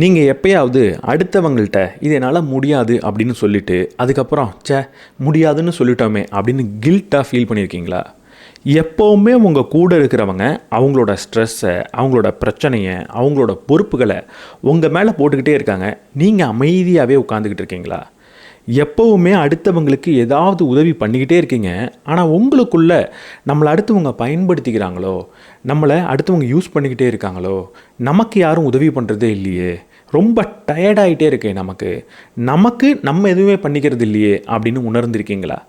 நீங்கள் எப்பயாவது அடுத்தவங்கள்ட்ட இது என்னால் முடியாது அப்படின்னு சொல்லிட்டு அதுக்கப்புறம் முடியாதுன்னு சொல்லிட்டோமே அப்படின்னு கில்ட்டாக ஃபீல் பண்ணியிருக்கீங்களா? எப்போவுமே உங்கள் கூட இருக்கிறவங்க அவங்களோட ஸ்ட்ரெஸ்ஸை, அவங்களோட பிரச்சனையை, அவங்களோட பொறுப்புகளை உங்கள் மேலே போட்டுக்கிட்டே இருக்காங்க. நீங்கள் அமைதியாகவே உட்காந்துக்கிட்டு இருக்கீங்களா? எப்போவுமே அடுத்தவங்களுக்கு ஏதாவது உதவி பண்ணிக்கிட்டே இருக்கீங்க. ஆனால் உங்களுக்குள்ளே நம்மளை அடுத்தவங்க பயன்படுத்திக்கிறாங்களோ, நம்மளை அடுத்தவங்க யூஸ் பண்ணிக்கிட்டே இருக்காங்களோ, நமக்கு யாரும் உதவி பண்ணுறதே இல்லையே, ரொம்ப டயர்டாகிட்டே இருக்கே, நமக்கு நம்ம எதுவுமே பண்ணிக்கிறது இல்லையே அப்படின்னு உணர்ந்திருக்கீங்களா?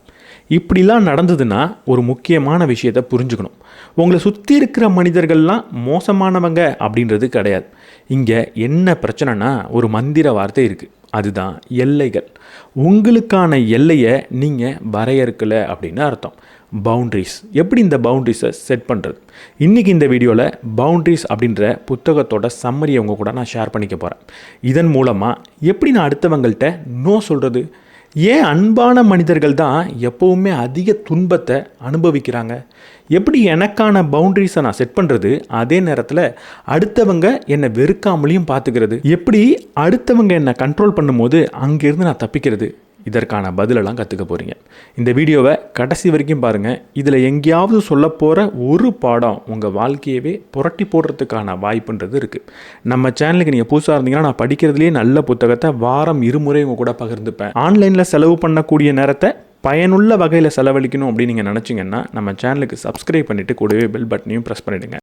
இப்படிலாம் நடந்ததுன்னா ஒரு முக்கியமான விஷயத்தை புரிஞ்சுக்கணும். உங்களை சுற்றி இருக்கிற மனிதர்கள்லாம் மோசமானவங்க அப்படின்றது கிடையாது. இங்கே என்ன பிரச்சனைனா ஒரு மந்திர வார்த்தை இருக்குது, அதுதான் எல்லைகள். உங்களுக்கான எல்லையை நீங்கள் வரையறுக்கலை அப்படின்னு அர்த்தம். பவுண்ட்ரிஸ். எப்படி இந்த பவுண்ட்ரிஸை செட் பண்ணுறது? இன்றைக்கி இந்த வீடியோவில் பவுண்ட்ரிஸ் அப்படின்ற புத்தகத்தோட சம்மரியை உங்கள் கூட நான் ஷேர் பண்ணிக்க போகிறேன். இதன் மூலமாக எப்படி நான் அடுத்தவங்கள்ட்ட நோ சொல்கிறது, ஏன் அன்பான மனிதர்கள் தான் எப்போவுமே அதிக துன்பத்தை அனுபவிக்கிறாங்க, எப்படி எனக்கான பவுண்ட்ரிஸை நான் செட் பண்ணுறது, அதே நேரத்தில் அடுத்தவங்க என்னை வெறுக்காமலையும் பார்த்துக்கிறது, எப்படி அடுத்தவங்க என்னை கண்ட்ரோல் பண்ணும்போது அங்கேருந்து நான் தப்பிக்கிறது, இதற்கான பதிலெல்லாம் கற்றுக்க போகிறீங்க. இந்த வீடியோவை கடைசி வரைக்கும் பாருங்கள். இதில் எங்கேயாவது சொல்ல போகிற ஒரு பாடம் உங்கள் வாழ்க்கையவே புரட்டி போடுறதுக்கான வாய்ப்புன்றது இருக்குது. நம்ம சேனலுக்கு நீங்கள் புதுசாக இருந்தீங்கன்னா நான் படிக்கிறதுலேயே நல்ல புத்தகத்தை வாரம் 2 முறை உங்கள் கூட பகிர்ந்துப்பேன். ஆன்லைனில் செலவு பண்ணக்கூடிய நேரத்தை பயனுள்ள வகையில் செலவழிக்கணும் அப்படின்னு நீங்கள் நினச்சிங்கன்னா நம்ம சேனலுக்கு சப்ஸ்கிரைப் பண்ணிவிட்டு கூடவே பெல் பட்டனையும் ப்ரெஸ் பண்ணிவிடுங்க.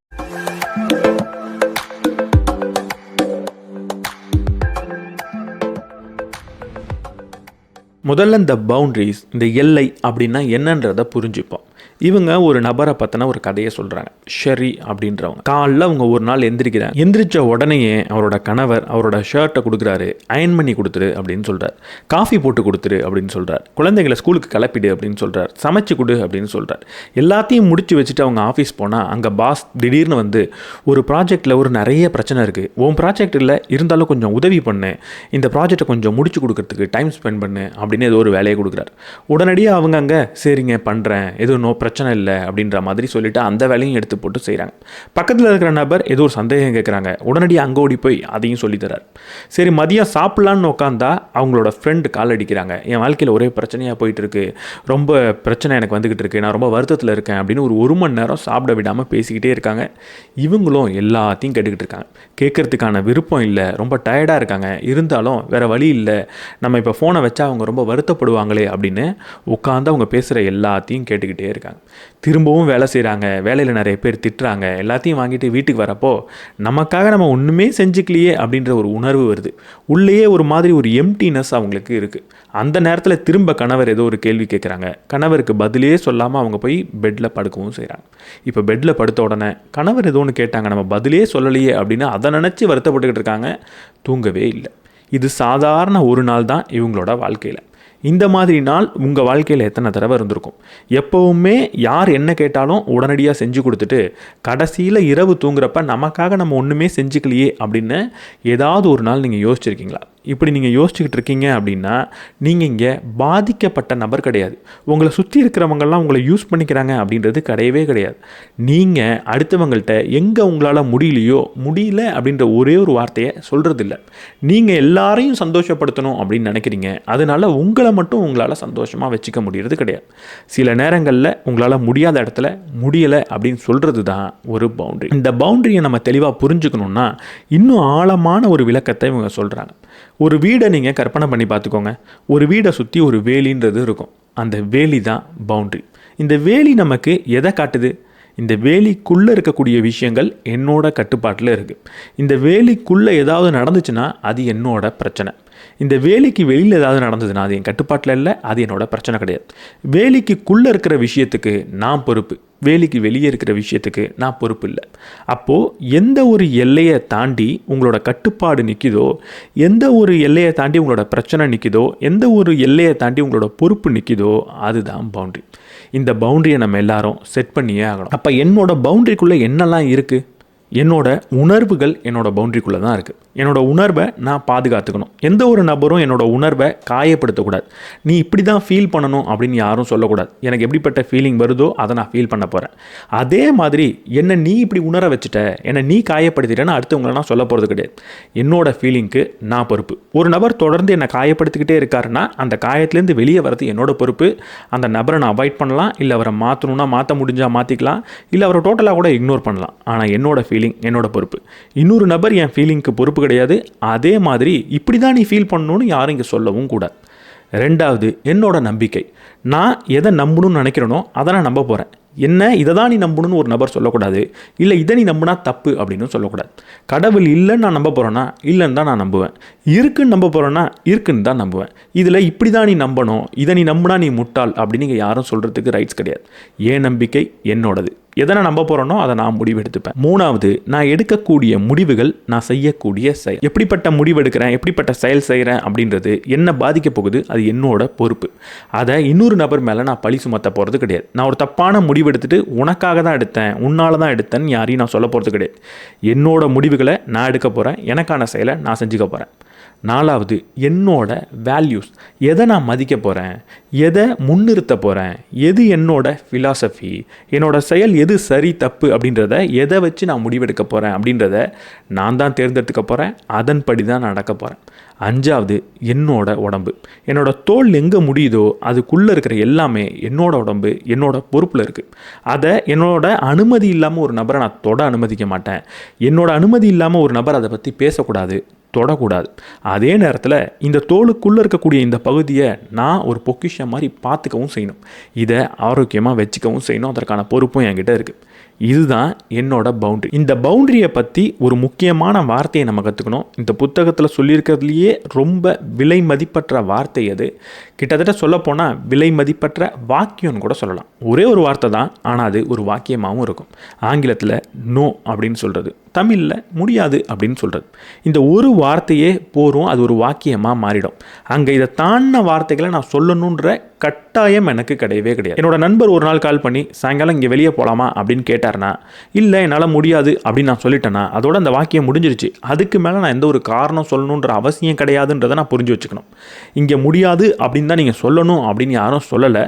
முதல்ல இந்த பவுண்ட்ரிஸ், இந்த எல்லை அப்படின்னா என்னன்றதை புரிஞ்சுப்போம். இவங்க ஒரு நபரை பற்றின ஒரு கதையை சொல்கிறாங்க. ஷெரி அப்படின்றவங்க காலைல அவங்க ஒரு நாள் எந்திரிச்ச உடனேயே அவரோட கணவர் அவரோட ஷர்ட்டை கொடுக்குறாரு, அயன் பண்ணி கொடுத்துரு அப்படின்னு சொல்கிறார், காஃபி போட்டு கொடுத்துரு அப்படின்னு சொல்கிறார், குழந்தைங்களை ஸ்கூலுக்கு கிளப்பிடு அப்படின்னு சொல்கிறார், சமைச்சு கொடு அப்படின்னு சொல்கிறார். எல்லாத்தையும் முடிச்சு வச்சுட்டு அவங்க ஆஃபீஸ் போனால் அங்கே பாஸ் திடீர்னு வந்து ஒரு ப்ராஜெக்டில் ஒரு நிறைய பிரச்சனை இருக்குது, உன் ப்ராஜெக்ட் இல்லை இருந்தாலும் கொஞ்சம் உதவி பண்ணு, இந்த ப்ராஜெக்டை கொஞ்சம் முடிச்சு கொடுக்கறதுக்கு டைம் ஸ்பெண்ட் பண்ணு அப்படின்னு ஏதோ ஒரு வேலையை கொடுக்குறாரு. உடனடியாக அவங்க அங்கே சரிங்க பண்ணுறேன், எதுவும் பிரச்சனை இல்லை அப்படின்ற மாதிரி சொல்லிட்டு அந்த வேலையும் எடுத்து போட்டு செய்கிறாங்க. பக்கத்தில் இருக்கிற நபர் ஏதோ ஒரு சந்தேகம் கேட்குறாங்க, உடனடியாக அங்கே ஓடி போய் அதையும் சொல்லித்தரார். சரி மதியம் சாப்பிட்லான்னு உட்காந்தா அவங்களோட ஃப்ரெண்டு கால் அடிக்கிறாங்க, என் வாழ்க்கையில் ஒரே பிரச்சனையாக போயிட்டு இருக்கு, ரொம்ப பிரச்சனை எனக்கு வந்துக்கிட்டு இருக்கு, நான் ரொம்ப வருத்தத்தில் இருக்கேன் அப்படின்னு ஒரு மணி நேரம் சாப்பிட விடாமல் பேசிக்கிட்டே இருக்காங்க. இவங்களும் எல்லாத்தையும் கேட்டுக்கிட்டு இருக்காங்க. கேட்கறதுக்கான விருப்பம் இல்லை, ரொம்ப டயர்டாக இருக்காங்க, இருந்தாலும் வேறு வழி இல்லை, நம்ம இப்போ ஃபோனை வச்சா அவங்க ரொம்ப வருத்தப்படுவாங்களே அப்படின்னு உட்காந்து அவங்க பேசுகிற எல்லாத்தையும் கேட்டுக்கிட்டே இருக்காங்க. திரும்பவும் வேலை செய்கிறாங்க, வேலையில் நிறைய பேர் திட்டுறாங்க, எல்லாத்தையும் வாங்கிட்டு வீட்டுக்கு வரப்போ நமக்காக நம்ம ஒன்றுமே செஞ்சுக்கலையே அப்படின்ற ஒரு உணர்வு வருது. உள்ளேயே ஒரு மாதிரி ஒரு எம்டினஸ் அவங்களுக்கு இருக்குது. அந்த நேரத்தில் திரும்ப கணவர் ஏதோ ஒரு கேள்வி கேட்குறாங்க. கணவருக்கு பதிலே சொல்லாமல் அவங்க போய் பெட்டில் படுக்கவும் செய்கிறாங்க. இப்போ பெட்டில் படுத்த உடனே கணவர் ஏதோ ஒன்று கேட்டாங்க, நம்ம பதிலே சொல்லலையே அப்படின்னு அதை நினச்சி வருத்தப்பட்டுக்கிட்டு இருக்காங்க. தூங்கவே இல்லை. இது சாதாரண ஒரு நாள் தான் இவங்களோட வாழ்க்கையில். இந்த மாதிரி நாள் உங்கள் வாழ்க்கையில் எத்தனை தடவை இருந்திருக்கும்? எப்போவுமே யார் என்ன கேட்டாலும் உடனடியாக செஞ்சு கொடுத்துட்டு கடைசியில் இரவு தூங்குறப்ப நமக்காக நம்ம ஒன்றுமே செஞ்சுக்கலையே அப்படின்னு ஏதாவது ஒரு நாள் நீங்கள் யோசிச்சிருக்கீங்களா? இப்படி நீங்கள் யோசிச்சுக்கிட்டு இருக்கீங்க அப்படின்னா நீங்கள் இங்கே பாதிக்கப்பட்ட நபர் கிடையாது. உங்களை சுற்றி இருக்கிறவங்கெல்லாம் உங்களை யூஸ் பண்ணிக்கிறாங்க அப்படின்றது கிடையவே கிடையாது. நீங்கள் அடுத்தவங்கள்ட்ட எங்கே உங்களால் முடியல அப்படின்ற ஒரே ஒரு வார்த்தையை சொல்கிறதில்ல. நீங்கள் எல்லாரையும் சந்தோஷப்படுத்தணும் அப்படின்னு நினைக்கிறீங்க. அதனால் உங்களை மட்டும் உங்களால் சந்தோஷமாக வச்சுக்க முடியறது கிடையாது. சில நேரங்களில் உங்களால் முடியாத இடத்துல முடியலை அப்படின்னு சொல்கிறது தான் ஒரு பவுண்ட்ரி. இந்த பவுண்ட்ரியை நம்ம தெளிவாக புரிஞ்சுக்கணுன்னா இன்னும் ஆழமான ஒரு விளக்கத்தை இவங்க சொல்கிறாங்க. ஒரு வீடை நீங்கள் கற்பனை பண்ணி பார்த்துக்கோங்க. ஒரு வீடை சுற்றி ஒரு வேலின்றது இருக்கும். அந்த வேலி தான் பவுண்ட்ரி. இந்த வேலி நமக்கு எதை காட்டுது? இந்த வேலிக்குள்ளே இருக்கக்கூடிய விஷயங்கள் என்னோட கட்டுப்பாட்டில் இருக்குது. இந்த வேலிக்குள்ளே ஏதாவது நடந்துச்சுன்னா அது என்னோட பிரச்சனை. இந்த வேலிக்கு வெளியில் ஏதாவது நடந்ததுன்னா அது என் கட்டுப்பாட்டில் இல்லை, அது என்னோட பிரச்சனை கிடையாது. வேலிக்குள்ளே இருக்கிற விஷயத்துக்கு நான் பொறுப்பு, வேலிக்கு வெளியே இருக்கிற விஷயத்துக்கு நான் பொறுப்பு இல்லை. அப்போது எந்த ஒரு எல்லையை தாண்டி உங்களோட கட்டுப்பாடு நிற்கிதோ, எந்த ஒரு எல்லையை தாண்டி உங்களோட பிரச்சனை நிற்கிதோ, எந்த ஒரு எல்லையை தாண்டி உங்களோட பொறுப்பு நிற்கிதோ அதுதான் பவுண்ட்ரி. இந்த பவுண்ட்ரியை நம்ம எல்லாரும் செட் பண்ணியே ஆகணும். அப்போ என்னோட பவுண்ட்ரிக்குள்ளே என்னெல்லாம் இருக்குது? என்னோட உணர்வுகள் என்னோட பவுண்ட்ரிக்குள்ளே தான் இருக்குது. என்னோட உணர்வை நான் பாதுகாத்துக்கணும். எந்த ஒரு நபரும் என்னோட உணர்வை காயப்படுத்தக்கூடாது. நீ இப்படி தான் ஃபீல் பண்ணணும் அப்படின்னு யாரும் சொல்லக்கூடாது. எனக்கு எப்படிப்பட்ட ஃபீலிங் வருதோ அதை நான் ஃபீல் பண்ண போகிறேன். அதே மாதிரி என்னை நீ இப்படி உணர வச்சுட்ட, என்னை நீ காயப்படுத்திட்டேன்னு அடுத்தவங்களை நான் சொல்ல போகிறது கிடையாது. என்னோட ஃபீலிங்க்கு நான் பொறுப்பு. ஒரு நபர் தொடர்ந்து என்னை காயப்படுத்திக்கிட்டே இருக்காருன்னா அந்த காயத்துலேருந்து வெளியே வரது என்னோட பொறுப்பு. அந்த நபரை நான் அவாய்ட் பண்ணலாம், இல்லை அவரை மாற்றணும்னா மாற்ற முடிஞ்சால் மாற்றிக்கலாம், இல்லை அவரை டோட்டலாக கூட இக்னோர் பண்ணலாம். ஆனால் என்னோட ஃபீலிங் என்னோட பொறுப்பு. இன்னொரு நபர் என் ஃபீலிங்க்கு பொறுப்பு கிடையாது. அதே மாதிரி இப்படி தான் நீ ஃபீல் பண்ணணும்னு யாரும் இங்கே சொல்லவும் கூடாது. ரெண்டாவது, என்னோட நம்பிக்கை. நான் எதை நம்பணும்னு நினைக்கிறேனோ அதை நான் நம்ப போகிறேன். என்ன இதை தான் நீ நம்பணும்னு ஒரு நபர் சொல்லக்கூடாது, இல்லை இதை நீ நம்பினா தப்பு அப்படின்னு சொல்லக்கூடாது. கடவுள் இல்லைன்னு நான் நம்ப போகிறேன்னா இல்லைன்னு தான் நான் நம்புவேன். இருக்குன்னு நம்ப போகிறேன்னா இருக்குன்னு தான் நம்புவேன். இதில் இப்படி தான் நீ நம்பணும், இதை நீ நம்பினா நீ முட்டாள் அப்படின்னு நீங்கள் யாரும் சொல்கிறதுக்கு ரைட்ஸ் கிடையாது. என் நம்பிக்கை என்னோடது. எதை நான் நம்ப போகிறேனோ அதை நான் முடிவு எடுத்துப்பேன். மூணாவது, நான் எடுக்கக்கூடிய முடிவுகள் நான் செய்யக்கூடிய செயல். எப்படிப்பட்ட முடிவு எடுக்கிறேன், எப்படிப்பட்ட செயல் செய்கிறேன் அப்படின்றது என்ன பாதிக்க போகுது, அது என்னோட பொறுப்பு. அதை இன்னொரு நபர் மேலே நான் பழி சுமத்த போகிறது கிடையாது. நான் ஒரு தப்பான முடிவு எடுத்துட்டு உனக்காக தான் எடுத்தேன், உன்னால தான் எடுத்தேன்னு யாரையும் நான் சொல்ல போகிறது கிடையாது. என்னோட முடிவுகளை நான் எடுக்க போகிறேன், எனக்கான செயலை நான் செஞ்சுக்க போகிறேன். நாலாவது, என்னோட வேல்யூஸ். எதை நான் மதிக்க போகிறேன், எதை முன்னிறுத்த போகிறேன், எது என்னோட ஃபிலாசபி, என்னோட செயல் எது சரி தப்பு அப்படின்றத எதை வச்சு நான் முடிவெடுக்க போகிறேன் அப்படின்றத நான் தான் தேர்ந்தெடுத்துக்க போகிறேன். அதன்படி தான் நடக்க போகிறேன். அஞ்சாவது, என்னோட உடம்பு. என்னோட தோல் எங்கே முடியுதோ அதுக்குள்ளே இருக்கிற எல்லாமே என்னோட உடம்பு என்னோட பொறுப்பில் இருக்குது. அதை என்னோட அனுமதி இல்லாமல் ஒரு நபரை நான் தொட அனுமதிக்க மாட்டேன். என்னோட அனுமதி இல்லாமல் ஒரு நபர் அதை பற்றி பேசக்கூடாது, தொடக்கூடாது. அதே நேரத்தில் இந்த தோலுக்குள்ளே இருக்கக்கூடிய இந்த பகுதியை நான் ஒரு பொக்கிஷம் மாதிரி பார்த்துக்கவும் செய்யணும். இதை ஆரோக்கியமாக வச்சுக்கவும் செய்யணும். அதற்கான பொறுப்பும் என்கிட்ட இருக்குது. இதுதான் என்னோட பவுண்ட்ரி. இந்த பவுண்ட்ரியை பற்றி ஒரு முக்கியமான வார்த்தையை நம்ம கற்றுக்கணும். இந்த புத்தகத்தில் சொல்லியிருக்கிறதுலையே ரொம்ப விலை மதிப்பற்ற வார்த்தை அது. கிட்டத்தட்ட சொல்லப்போனால் விலை மதிப்பற்ற வாக்கியம்னு கூட சொல்லலாம். ஒரே ஒரு வார்த்தை தான், ஆனால் அது ஒரு வாக்கியமாகவும் இருக்கும். ஆங்கிலத்தில் நோ அப்படின்னு சொல்கிறது, தமிழில் முடியாது அப்படின்னு சொல்கிறது. இந்த ஒரு வார்த்தையே போரும், அது ஒரு வாக்கியமாக மாறிடும். அங்கே இதை தாண்டின வார்த்தைகளை நான் சொல்லணுன்ற கட்டாயம் எனக்கு கிடையவே கிடையாது. என்னோட நண்பர் ஒரு நாள் கால் பண்ணி சாயங்காலம் இங்கே வெளியே போகலாமா அப்படின்னு கேட்டார்னா, இல்லை என்னால் முடியாது அப்படின்னு நான் சொல்லிட்டேன்னா அதோட அந்த வாக்கியம் முடிஞ்சிருச்சு. அதுக்கு மேலே நான் எந்த ஒரு காரணம் சொல்லணுன்ற அவசியம் கிடையாதுன்றதை நான் புரிஞ்சு வச்சுக்கணும். இங்கே முடியாது அப்படின்னு தான் நீங்கள் சொல்லணும் அப்படின்னு யாரும் சொல்லலை.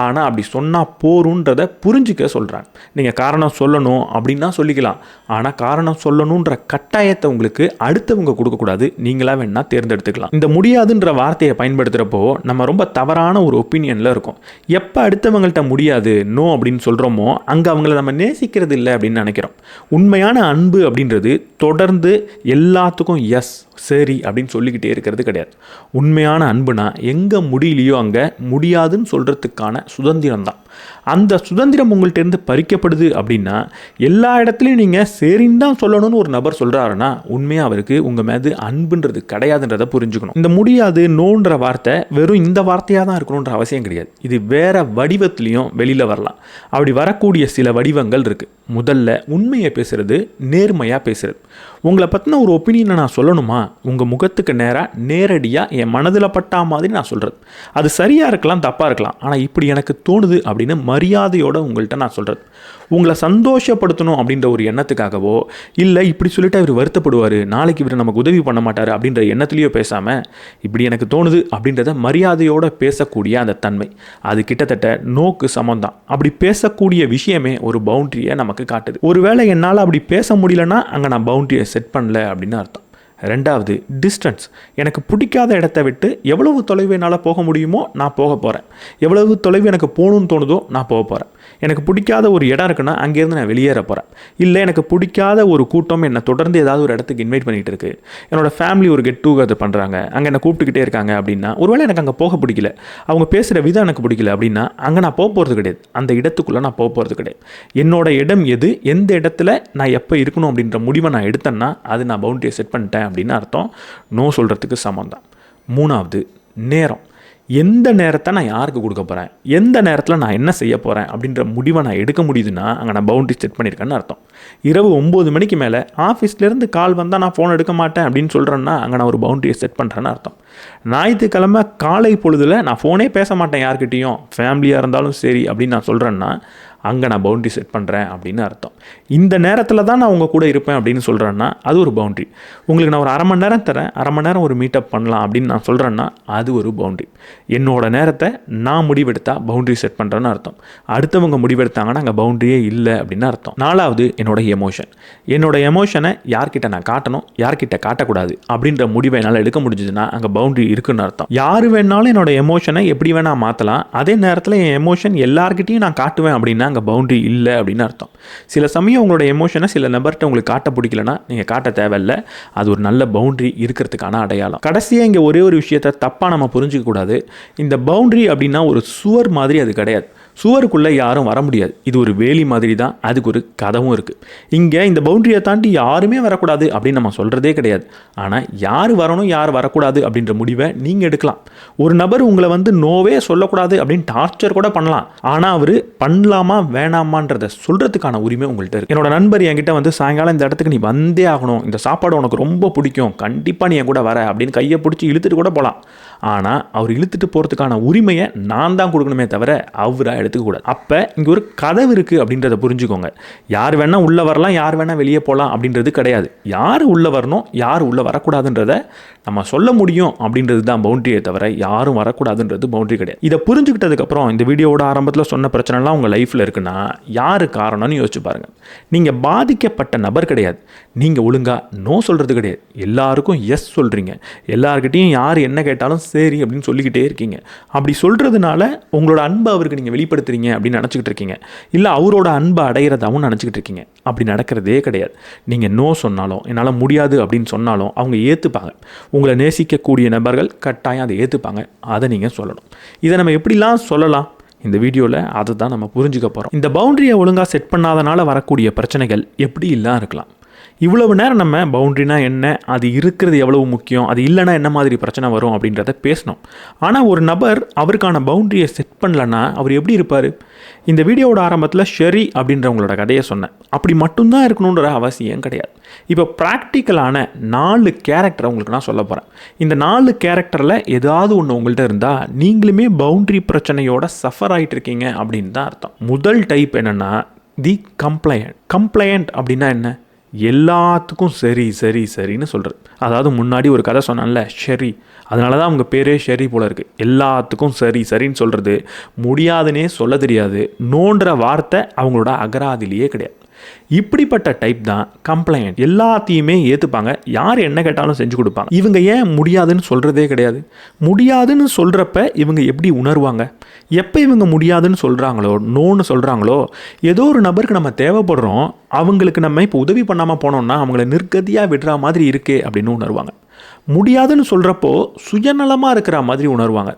ஆனால் அப்படி சொன்னால் போருன்றதை புரிஞ்சுக்க சொல்கிறாங்க. நீங்கள் காரணம் சொல்லணும் அப்படின்னா சொல்லிக்கலாம். ஆனால் காரணம் சொல்லணுன்ற கட்டாயத்தை உங்களுக்கு அடுத்தவங்க கொடுக்கக்கூடாது. நீங்களாக வேணா தேர்ந்தெடுத்துக்கலாம். இந்த முடியாதுன்ற வார்த்தையை பயன்படுத்துகிறப்போ நம்ம ரொம்ப தவறான ஒரு ஒப்பீனியனில் இருக்கும். எப்போ அடுத்தவங்கள்ட்ட முடியாது நோ அப்படின்னு சொல்கிறோமோ அங்கே அவங்கள நம்ம நேசிக்கிறது இல்லை அப்படின்னு நினைக்கிறோம். உண்மையான அன்பு அப்படின்றது தொடர்ந்து எல்லாத்துக்கும் எஸ் சரி அப்படின்னு சொல்லிக்கிட்டே இருக்கிறது கிடையாது. உண்மையான அன்புனா எங்கே முடியலையோ அங்கே முடியாதுன்னு சொல்கிறதுக்கான சுதந்திரம் தான். அந்த சுதந்திரம் உங்கள்கிட்டருந்து பறிக்கப்படுது அப்படின்னா எல்லா இடத்துலையும் நீங்கள் சரின்னு தான் சொல்லணும்னு ஒரு நபர் சொல்கிறாருன்னா உண்மையாக அவருக்கு உங்கள் மீது அன்புன்றது கிடையாதுன்றதை புரிஞ்சுக்கணும். இந்த முடியாது நோன்ற வார்த்தை வெறும் இந்த வார்த்தையாக தான் இருக்கணுன்ற அவசியம் கிடையாது. இது வேறு வடிவத்துலேயும் வெளியில் வரலாம். அப்படி வரக்கூடிய சில வடிவங்கள் இருக்குது. முதல்ல உண்மையை பேசுகிறது, நேர்மையாக பேசுகிறது. உங்களை பற்றின ஒரு ஒப்பீனியனை நான் சொல்லணுமா, உங்கள் முகத்துக்கு நேராக நேரடியாக என் மனதில் பட்டா மாதிரி நான் சொல்கிறது. அது சரியாக இருக்கலாம், தப்பாக இருக்கலாம். ஆனால் இப்படி எனக்கு தோணுது அப்படின்னு மரியாதையோடு உங்கள்கிட்ட நான் சொல்கிறது. உங்களை சந்தோஷப்படுத்தணும் அப்படின்ற ஒரு எண்ணத்துக்காகவோ, இல்லை இப்படி சொல்லிட்டு அவர் வருத்தப்படுவார், நாளைக்கு இவர் நமக்கு உதவி பண்ண மாட்டார் அப்படின்ற எண்ணத்துலேயோ பேசாமல் இப்படி எனக்கு தோணுது அப்படின்றத மரியாதையோடு பேசக்கூடிய அந்த தன்மை, அது கிட்டத்தட்ட நோக்கு சமந்தான். அப்படி பேசக்கூடிய விஷயமே ஒரு பவுண்ட்ரியை நமக்கு காட்டுது. ஒருவேளை என்னால் அப்படி பேச முடியலன்னா அங்கே நான் பவுண்ட்ரியை செட் பண்ணல அப்படின்னு அர்த்தம். ரெண்டாவது, டிஸ்டன்ஸ். எனக்கு பிடிக்காத இடத்த விட்டு எவ்வளவு தொலைவு என்னால் போக முடியுமோ நான் போக போகிறேன். எவ்வளவு தொலைவு எனக்கு போகணுன்னு தோணுதோ நான் போக போகிறேன். எனக்கு பிடிக்காத ஒரு இடம் இருக்குன்னா அங்கேருந்து நான் வெளியேற போகிறேன். இல்லை எனக்கு பிடிக்காத ஒரு கூட்டம் என்னை தொடர்ந்து ஏதாவது ஒரு இடத்துக்கு இன்வைட் பண்ணிகிட்டு இருக்குது, என்னோடய ஃபேமிலி ஒரு கெட் டுகெதர் பண்ணுறாங்க, அங்கே என்னை கூப்பிட்டுக்கிட்டே இருக்காங்க அப்படின்னா, ஒருவேளை எனக்கு அங்கே போக பிடிக்கல, அவங்க பேசுகிற விதம் எனக்கு பிடிக்கல அப்படின்னா அங்கே நான் போக போகிறது கிடையாது. அந்த இடத்துக்குள்ளே நான் போக போகிறது கிடையாது. என்னோட இடம் எது, எந்த இடத்துல நான் எப்போ இருக்கணும் அப்படின்ற முடிவை நான் எடுத்தேன்னா அது நான் பவுண்டரியை செட் பண்ணிட்டேன் அப்படின்னு அர்த்தம். நோ சொல்கிறதுக்கு சமம் தான். மூணாவது, நேரம். எந்த நேரத்தை நான் யாருக்கு கொடுக்க போகிறேன், எந்த நேரத்தில் நான் என்ன செய்ய போகிறேன் அப்படின்ற முடிவை நான் எடுக்க முடியுதுன்னா அங்கே நான் பவுண்டரி செட் பண்ணியிருக்கேன்னு அர்த்தம். இரவு 9 மணிக்கு மேலே ஆஃபீஸ்லேருந்து கால் வந்தால் நான் ஃபோன் எடுக்க மாட்டேன் அப்படின்னு சொல்கிறேன்னா அங்கே நான் ஒரு பவுண்டரியை செட் பண்ணுறேன்னு அர்த்தம். ஞாயிற்றுக்கிழமை காலை பொழுதில் நான் ஃபோனே பேச மாட்டேன் யார்கிட்டையும், ஃபேமிலியாக இருந்தாலும் சரி அப்படின்னு நான் சொல்கிறேன்னா அங்கே நான் பவுண்ட்ரி செட் பண்ணுறேன் அப்படின்னு அர்த்தம். இந்த நேரத்தில் தான் நான் உங்கள் கூட இருப்பேன் அப்படின்னு சொல்கிறேன்னா அது ஒரு பவுண்ட்ரி. உங்களுக்கு நான் ஒரு அரை மணி நேரம் தரேன், அரை மணி நேரம் ஒரு மீட்டப் பண்ணலாம் அப்படின்னு நான் சொல்கிறேன்னா அது ஒரு பவுண்ட்ரி. என்னோட நேரத்தை நான் முடிவெடுத்தா பவுண்ட்ரி செட் பண்ணுறேன்னு அர்த்தம். அடுத்தவங்க முடிவெடுத்தாங்கன்னா அங்கே பவுண்ட்ரியே இல்லை அப்படின்னு அர்த்தம். நாலாவது என்னோட எமோஷன். என்னோட எமோஷனை யார்கிட்ட நான் காட்டணும், யார்கிட்ட காட்டக்கூடாது அப்படின்ற முடிவை என்னால் எடுக்க முடிஞ்சதுன்னா அங்கே பவுண்ட்ரி இருக்குன்னு அர்த்தம். யார் வேணாலும் என்னோட எமோஷனை எப்படி வேணால் மாற்றலாம், அதே நேரத்தில் என் எமோஷன் எல்லார்கிட்டையும் நான் காட்டுவேன் அப்படின்னா அங்கே பவுண்ட்ரி இல்லை அப்படின்னு அர்த்தம். சில சமயம் உங்களோட எமோஷனை சில நபர்கிட்ட உங்களுக்கு காட்ட பிடிக்கலன்னா நீங்கள் காட்ட தேவையில்லை. அது ஒரு நல்ல பவுண்ட்ரி இருக்கிறதுக்கான அடையாளம். கடைசியாக இங்கே ஒரே ஒரு விஷயத்தை தப்பாக நம்ம புரிஞ்சிக்க கூடாது. இந்த பவுண்ட்ரி அப்படின்னா ஒரு சுவர் மாதிரி அது கிடையாது. சுவருக்குள்ளே யாரும் வர முடியாது. இது ஒரு வேலி மாதிரி தான். அதுக்கு ஒரு கதவும் இருக்குது. இங்கே இந்த பவுண்டரியை தாண்டி யாருமே வரக்கூடாது அப்படின்னு நம்ம சொல்கிறதே கிடையாது. ஆனால் யார் வரணும் யார் வரக்கூடாது அப்படின்ற முடிவை நீங்கள் எடுக்கலாம். ஒரு நபர் உங்களை நோவே சொல்லக்கூடாது அப்படின்னு டார்ச்சர் கூட பண்ணலாம். ஆனால் அவர் பண்ணலாமா வேணாமான்றதை சொல்கிறதுக்கான உரிமை உங்கள்கிட்ட இருக்குது. என்னோட நண்பர் என்கிட்ட சாயங்காலம் இந்த இடத்துக்கு நீ வந்தே ஆகணும், இந்த சாப்பாடு உனக்கு ரொம்ப பிடிக்கும், கண்டிப்பாக நீ என் கூட வர அப்படின்னு கையை பிடிச்சி இழுத்துட்டு கூட போகலாம். ஆனால் அவர் இழுத்துட்டு போகிறதுக்கான உரிமையை நான் தான் கொடுக்கணுமே தவிர அவராக எடுத்துக்கூடாது. அப்போ இங்கே ஒரு கதவு இருக்குது அப்படின்றத புரிஞ்சுக்கோங்க. யார் வேணால் உள்ளே வரலாம், யார் வேணால் வெளியே போகலாம் அப்படின்றது கிடையாது. யார் உள்ளே வரணும் யார் உள்ளே வரக்கூடாதுன்றதை நம்ம சொல்ல முடியும் அப்படின்றது தான் பவுண்டரியை தவிர யாரும் வரக்கூடாதுன்றது பவுண்டரி கிடையாது. இதை புரிஞ்சுக்கிட்டதுக்கப்புறம் இந்த வீடியோவோட ஆரம்பத்தில் சொன்ன பிரச்சனைலாம் உங்கள் லைஃப்பில் இருக்குன்னா யார் காரணம்னு யோசிச்சு பாருங்கள். நீங்கள் பாதிக்கப்பட்ட நபர் கிடையாது. நீங்கள் ஒழுங்காக நோ சொல்கிறது கிடையாது. எல்லாருக்கும் எஸ் சொல்கிறீங்க. எல்லாருக்கிட்டையும் யார் என்ன கேட்டாலும் சரி அப்படின்னு சொல்லிக்கிட்டே இருக்கீங்க. அப்படி சொல்கிறதுனால உங்களோட அன்பை அவருக்கு நீங்கள் வெளிப்படுத்துறீங்க அப்படின்னு நினச்சிக்கிட்டு இருக்கீங்க. இல்லை அவரோட அன்பை அடையிறதாகவும் நினச்சிக்கிட்டு இருக்கீங்க. அப்படி நடக்கிறதே கிடையாது. நீங்கள் நோ சொன்னாலும் என்னால் முடியாது அப்படின்னு சொன்னாலும் அவங்க ஏற்றுப்பாங்க. உங்களை நேசிக்கக்கூடிய நபர்கள் கட்டாயம் அதை ஏற்றுப்பாங்க. அதை நீங்கள் சொல்லணும். இதை நம்ம எப்படிலாம் சொல்லலாம்? இந்த வீடியோவில் அதை தான் நம்ம புரிஞ்சுக்க போகிறோம். இந்த பவுண்டரியை ஒழுங்காக செட் பண்ணாதனால வரக்கூடிய பிரச்சனைகள் எப்படி எல்லாம் இருக்கலாம். இவ்வளவு நேரம் நம்ம பவுண்ட்ரினா என்ன, அது இருக்கிறது எவ்வளவு முக்கியம், அது இல்லைனா என்ன மாதிரி பிரச்சனை வரும் அப்படின்றத பேசணும். ஆனால் ஒரு நபர் அவருக்கான பவுண்ட்ரியை செட் பண்ணலன்னா அவர் எப்படி இருப்பார்? இந்த வீடியோவோட ஆரம்பத்தில் ஷெரி அப்படின்றவங்களோட கதையை சொன்னேன். அப்படி மட்டும்தான் இருக்கணுன்ற அவசியம் கிடையாது. இப்போ ப்ராக்டிக்கலான 4 கேரக்டரை உங்களுக்கு நான் சொல்ல போகிறேன். இந்த 4 கேரக்டரில் ஏதாவது ஒன்று உங்கள்கிட்ட இருந்தால் நீங்களுமே பவுண்ட்ரி பிரச்சனையோட சஃபர் ஆகிட்டு இருக்கீங்க அப்படின்னு தான் அர்த்தம். முதல் டைப் என்னென்னா தி கம்ப்ளையண்ட். கம்ப்ளையண்ட் அப்படின்னா என்ன? எல்லாத்துக்கும் சரி சரி சரின்னு சொல்கிறது. அதாவது முன்னாடி ஒரு கதை சொன்னான்ல ஷெரி, அதனால தான் அவங்க பேரே ஷெரி போல இருக்குது. எல்லாத்துக்கும் சரி சரின்னு சொல்கிறது, முடியாதுன்னே சொல்ல தெரியாது, நோன்ற வார்த்தை அவங்களோட அகராதிலேயே கிடையாது. இப்படிப்பட்ட டைப் தான் கம்ப்ளைண்ட். எல்லாத்தையுமே ஏற்றுப்பாங்க, யார் என்ன கேட்டாலும் செஞ்சு கொடுப்பாங்க. இவங்க ஏன் முடியாதுன்னு சொல்கிறதே கிடையாது? முடியாதுன்னு சொல்கிறப்ப இவங்க எப்படி உணர்வாங்க? எப்போ இவங்க முடியாதுன்னு சொல்கிறாங்களோ, நோன்னு சொல்கிறாங்களோ, ஏதோ ஒரு நபருக்கு நம்ம தேவைப்படுறோம், அவங்களுக்கு நம்ம இப்போ உதவி பண்ணாமல் போனோம்னா அவங்கள நிர்கதியாக விடுற மாதிரி இருக்கே அப்படின்னு உணர்வாங்க. முடியாதுன்னு சொல்கிறப்போ சுயநலமாக இருக்கிற மாதிரி உணர்வாங்க.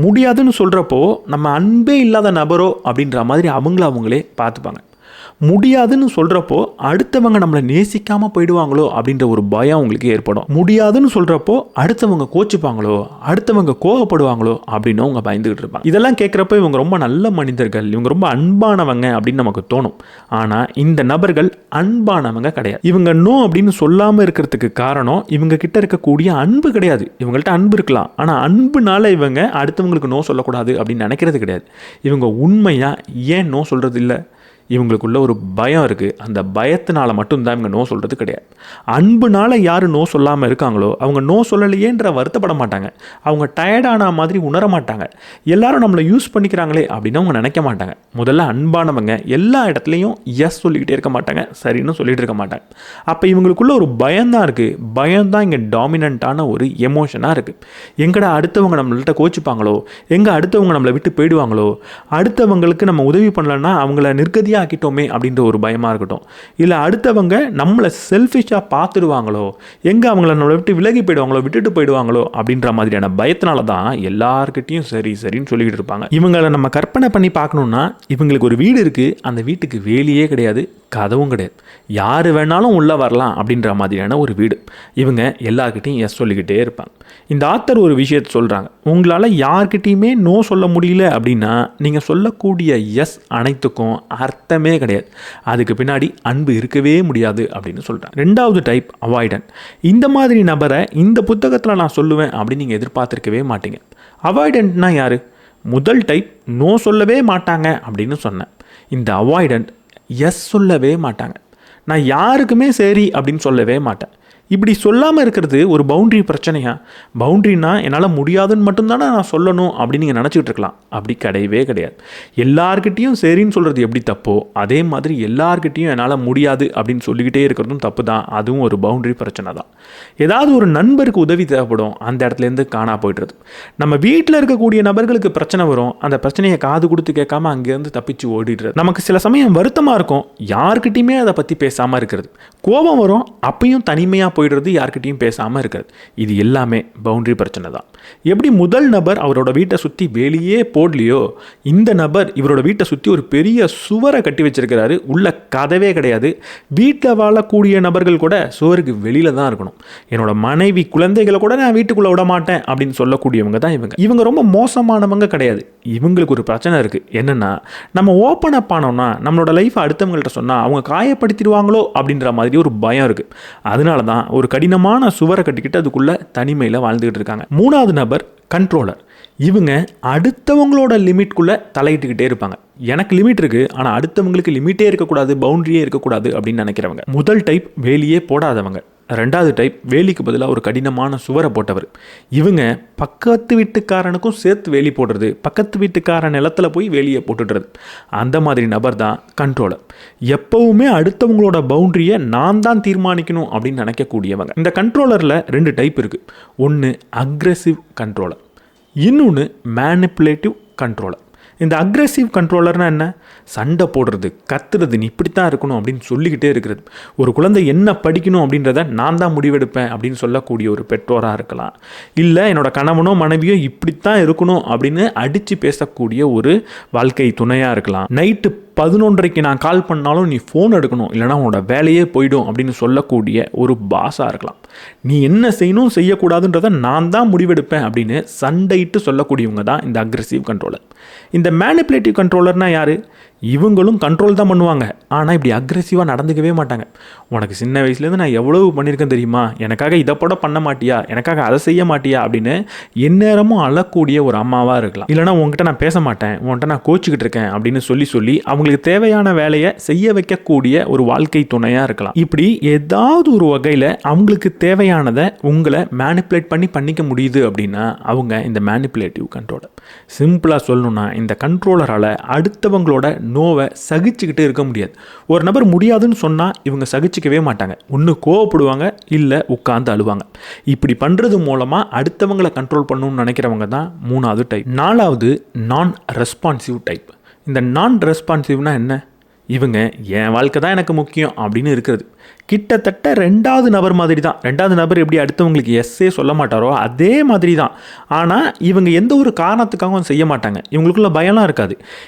முடியாதுன்னு சொல்கிறப்போ நம்ம அன்பே இல்லாத நபரோ அப்படின்ற மாதிரி அவங்களே பார்த்துப்பாங்க. முடியாதுன்னு சொல்கிறப்போ அடுத்தவங்க நம்மளை நேசிக்காமல் போயிடுவாங்களோ அப்படின்ற ஒரு பயம் உங்களுக்கு ஏற்படும். முடியாதுன்னு சொல்கிறப்போ அடுத்தவங்க கோச்சிப்பாங்களோ, அடுத்தவங்க கோவப்படுவாங்களோ அப்படின்னு அவங்க பயந்துக்கிட்டு இருப்பாங்க. இதெல்லாம் கேட்குறப்போ இவங்க ரொம்ப நல்ல மனிதர்கள், இவங்க ரொம்ப அன்பானவங்க அப்படின்னு நமக்கு தோணும். ஆனால் இந்த நபர்கள் அன்பானவங்க கிடையாது. இவங்க நோ அப்படின்னு சொல்லாமல் இருக்கிறதுக்கு காரணம் இவங்க கிட்ட இருக்கக்கூடிய அன்பு கிடையாது. இவங்கள்ட்ட அன்பு இருக்கலாம், ஆனால் அன்புனால இவங்க அடுத்தவங்களுக்கு நோ சொல்லக்கூடாது அப்படின்னு நினைக்கிறது கிடையாது. இவங்க உண்மையாக ஏன் நோ சொல்கிறது இல்லை? இவங்களுக்குள்ள ஒரு பயம் இருக்குது. அந்த பயத்தினால மட்டும்தான் இவங்க நோ சொல்கிறது கிடையாது. அன்புனால யார் நோ சொல்லாமல் இருக்காங்களோ அவங்க நோ சொல்லலையேன்ற வருத்தப்பட மாட்டாங்க. அவங்க டயர்டான மாதிரி உணர மாட்டாங்க. எல்லாரும் நம்மளை யூஸ் பண்ணிக்கிறாங்களே அப்படின்னு அவங்க நினைக்க மாட்டாங்க. முதல்ல அன்பானவங்க எல்லா இடத்துலையும் எஸ் சொல்லிக்கிட்டே இருக்க மாட்டாங்க, சரின்னு சொல்லிட்டு இருக்க மாட்டாங்க. அப்போ இவங்களுக்குள்ள ஒரு பயம்தான் இருக்குது. பயம்தான் இங்கே டாமினண்ட்டான ஒரு எமோஷனாக இருக்குது. எங்கடா அடுத்தவங்க நம்மள்கிட்ட கோச்சிப்பாங்களோ, எங்கே அடுத்தவங்க நம்மளை விட்டு போயிடுவாங்களோ, அடுத்தவங்களுக்கு நம்ம உதவி பண்ணலன்னா அவங்கள நிர்கதி ஆக்கிட்டோமே அப்படின்ற ஒரு பயமாக இருக்கட்டும், இல்லை அடுத்தவங்க நம்மளை செல்ஃபிஷாக பார்த்துடுவாங்களோ, எங்கே அவங்கள நம்மளை விட்டு விலகி போயிடுவாங்களோ, விட்டுட்டு போயிடுவாங்களோ அப்படின்ற மாதிரியான பயத்தினால தான் எல்லார்கிட்டையும் சரி சரின்னு சொல்லிக்கிட்டு இருப்பாங்க. இவங்களை நம்ம கற்பனை பண்ணி பார்க்கணுன்னா இவங்களுக்கு ஒரு வீடு இருக்குது, அந்த வீட்டுக்கு வேலியே கிடையாது, கதவும் கிடையாது, யார் வேணாலும் உள்ளே வரலாம் அப்படின்ற மாதிரியான ஒரு வீடு. இவங்க எல்லார்கிட்டையும் எஸ் சொல்லிக்கிட்டே இருப்பாங்க. இந்த ஆத்தர் ஒரு விஷயத்தை சொல்கிறாங்க, உங்களால் யார்கிட்டையுமே நோ சொல்ல முடியல அப்படின்னா நீங்கள் சொல்லக்கூடிய எஸ் அனைத்துக்கும் அர்த்தமே கிடையாது, அதுக்கு பின்னாடி அன்பு இருக்கவே முடியாது அப்படின்னு சொல்கிறாங்க. 2வது டைப் அவாய்டன்ட். இந்த மாதிரி நபரை இந்த புத்தகத்தில் நான் சொல்லுவேன் அப்படின்னு நீங்கள் எதிர்பார்த்துருக்கவே மாட்டீங்க. அவாய்டன்ட்னா யார்? முதல் டைப் நோ சொல்லவே மாட்டாங்க அப்படின்னு சொன்னேன். இந்த அவாய்டண்ட் எஸ் சொல்லவே மாட்டாங்க. நான் யாருக்குமே சரி அப்படின்னு சொல்லவே மாட்டேன். இப்படி சொல்லாமல் இருக்கிறது ஒரு பவுண்ட்ரி பிரச்சனையா? பவுண்ட்ரினா என்னால் முடியாதுன்னு மட்டும்தானே நான் சொல்லணும் அப்படின்னு நீங்கள் நினச்சிக்கிட்டு இருக்கலாம். அப்படி கிடையவே கிடையாது. எல்லார்கிட்டையும் சரின்னு சொல்கிறது எப்படி தப்போ அதே மாதிரி எல்லார்கிட்டையும் என்னால் முடியாது அப்படின்னு சொல்லிக்கிட்டே இருக்கிறதும் தப்பு தான். அதுவும் ஒரு பவுண்ட்ரி பிரச்சனை தான். ஏதாவது ஒரு நண்பருக்கு உதவி தேவைப்படும், அந்த இடத்துலேருந்து காணா போய்டுறது. நம்ம வீட்டில் இருக்கக்கூடிய நபர்களுக்கு பிரச்சனை வரும், அந்த பிரச்சனையை காது கொடுத்து கேட்காம அங்கேருந்து தப்பிச்சு ஓடிடுறது. நமக்கு சில சமயம் வருத்தமாக இருக்கும், யார்கிட்டையுமே அதை பற்றி பேசாமல் இருக்கிறது. கோபம் வரும், அப்பையும் தனிமையாக போயிடுறது, யார்கிட்டையும் பேசாமல் இருக்கிறது. இது எல்லாமே பவுண்ட்ரி பிரச்சனை தான். எப்படி முதல் நபர் அவரோட வீட்டை சுற்றி வேலியே போடலையோ, இந்த நபர் இவரோட வீட்டை சுற்றி ஒரு பெரிய சுவரை கட்டி வச்சிருக்கிறாரு. உள்ள கதவே கிடையாது. வீட்டில் வாழக்கூடிய நபர்கள் கூட சுவருக்கு வெளியில் தான் இருக்கணும். என்னோட மனைவி குழந்தைகளை கூட நான் வீட்டுக்குள்ளே விட மாட்டேன் அப்படின்னு சொல்லக்கூடியவங்க தான் இவங்க. இவங்க ரொம்ப மோசமானவங்க கிடையாது. இவங்களுக்கு ஒரு பிரச்சனை இருக்குது. என்னென்னா, நம்ம ஓப்பன் அப் ஆனோம்னா நம்மளோட லைஃப்பை அடுத்தவங்கள்ட்ட சொன்னால் அவங்க காயப்படுத்திடுவாங்களோ அப்படின்ற மாதிரி ஒரு பயம் இருக்குது. அதனால தான் ஒரு கடினமான சுவரை கட்டிக்கிட்டு அதுக்குள்ளே தனிமையில் வாழ்ந்துக்கிட்டு இருக்காங்க. மூணாவது நபர் கண்ட்ரோலர். இவங்க அடுத்தவங்களோட லிமிட்குள்ளே தலையிட்டுக்கிட்டே இருப்பாங்க. எனக்கு லிமிட் இருக்குது, ஆனால் அடுத்தவங்களுக்கு லிமிட்டே இருக்கக்கூடாது, பவுண்ட்ரியே இருக்கக்கூடாது அப்படின்னு நினைக்கிறவங்க. முதல் டைப் வேலியே போடாதவங்க. ரெண்டாவது டைப் வேலிக்கு பதிலாக ஒரு கடினமான சுவரை போட்டவர். இவங்க பக்கத்து வீட்டுக்காரனுக்கும் சேர்த்து வேலி போடுறது, பக்கத்து வீட்டுக்காரன் நிலத்துல போய் வேலியை போட்டுடுறது. அந்த மாதிரி நபர் தான் கண்ட்ரோலர். எப்பவுமே அடுத்தவங்களோட பவுண்டரியை நான் தான் தீர்மானிக்கணும் அப்படின்னு நினைக்கக்கூடியவங்க. இந்த கண்ட்ரோலரில் 2 டைப் இருக்குது. ஒன்று அக்ரெசிவ் கண்ட்ரோலர், இன்னொன்று மேனிப்புலேட்டிவ் கண்ட்ரோலர். இந்த அக்ரெசிவ் கண்ட்ரோலர்னால் என்ன? சண்டை போடுறது, கத்துறது, நீ இப்படித்தான் இருக்கணும் அப்படின்னு சொல்லிக்கிட்டே இருக்கிறது. ஒரு குழந்தை என்ன படிக்கணும் அப்படின்றத நான் தான் முடிவெடுப்பேன் அப்படின்னு சொல்லக்கூடிய ஒரு பெற்றோராக இருக்கலாம். இல்லை என்னோட கணவனோ மனைவியோ இப்படித்தான் இருக்கணும் அப்படின்னு அடித்து பேசக்கூடிய ஒரு வாழ்க்கை துணையாக இருக்கலாம். நைட்டு 11:30க்கு நான் கால் பண்ணாலும் நீ ஃபோன் எடுக்கணும், இல்லைனா உன்னோட வேலையே போயிடும் அப்படின்னு சொல்லக்கூடிய ஒரு பாஸாக இருக்கலாம். நீ என்ன செய்யணும் செய்யக்கூடாதுன்றதை நான் தான் முடிவெடுப்பேன் அப்படின்னு சண்டையிட்டு சொல்லக்கூடியவங்க தான் இந்த அக்ரெசிவ் கண்ட்ரோலர். இந்த மேனிப்புலேட்டிவ் கண்ட்ரோலர்னால் யார்? இவங்களும் கண்ட்ரோல் தான் பண்ணுவாங்க, ஆனால் இப்படி அக்ரெசிவாக நடந்துக்கவே மாட்டாங்க. உனக்கு சின்ன வயசுலேருந்து நான் எவ்வளவு பண்ணியிருக்கேன் தெரியுமா, எனக்காக இதை போட பண்ண மாட்டியா, எனக்காக அதை செய்ய மாட்டியா அப்படின்னு எந்நேரமும் அழக்கூடிய ஒரு அம்மாவாக இருக்கலாம். இல்லைனா உங்ககிட்ட நான் பேச மாட்டேன், உன்கிட்ட நான் கோச்சிக்கிட்டு இருக்கேன் அப்படின்னு சொல்லி அவங்களுக்கு தேவையான வேலையை செய்ய வைக்கக்கூடிய ஒரு வாழ்க்கை துணையாக இருக்கலாம். இப்படி ஏதாவது ஒரு வகையில் அவங்களுக்கு தேவையானதை உங்களை மேனிப்புலேட் பண்ணிக்க முடியுது அப்படின்னா அவங்க இந்த மேனிப்புலேட்டிவ் கண்ட்ரோலர். சிம்பிளாக சொல்லணும்னா இந்த கண்ட்ரோலரால் அடுத்தவங்களோட நோவை சகிச்சுக்கிட்டு இருக்க முடியாது. ஒரு நபர் முடியாதுன்னு சொன்னால் இவங்க சகிச்சிக்கவே மாட்டாங்க. ஒன்று கோவப்படுவாங்க, இல்லை உட்கார்ந்து அழுவாங்க. இப்படி பண்ணுறது மூலமாக அடுத்தவங்களை கண்ட்ரோல் பண்ணணும்னு நினைக்கிறவங்க தான் மூணாவது டைப். நாலாவது நான் ரெஸ்பான்சிவ் டைப். இந்த நான் ரெஸ்பான்சிவ்னா என்ன? இவங்க என் வாழ்க்கை தான் எனக்கு முக்கியம் அப்படின்னு இருக்கிறது. கிட்டத்தட்ட 2வது நபர் மாதிரி தான். 2வது நபர் எப்படி அடுத்தவங்களுக்கு எஸ்ஸே சொல்ல மாட்டாரோ அதே மாதிரி தான். ஆனால் இவங்க எந்த ஒரு காரணத்துக்காகவும் செய்ய மாட்டாங்க. இவங்களுக்குள்ள பயம்லாம் இருக்காது.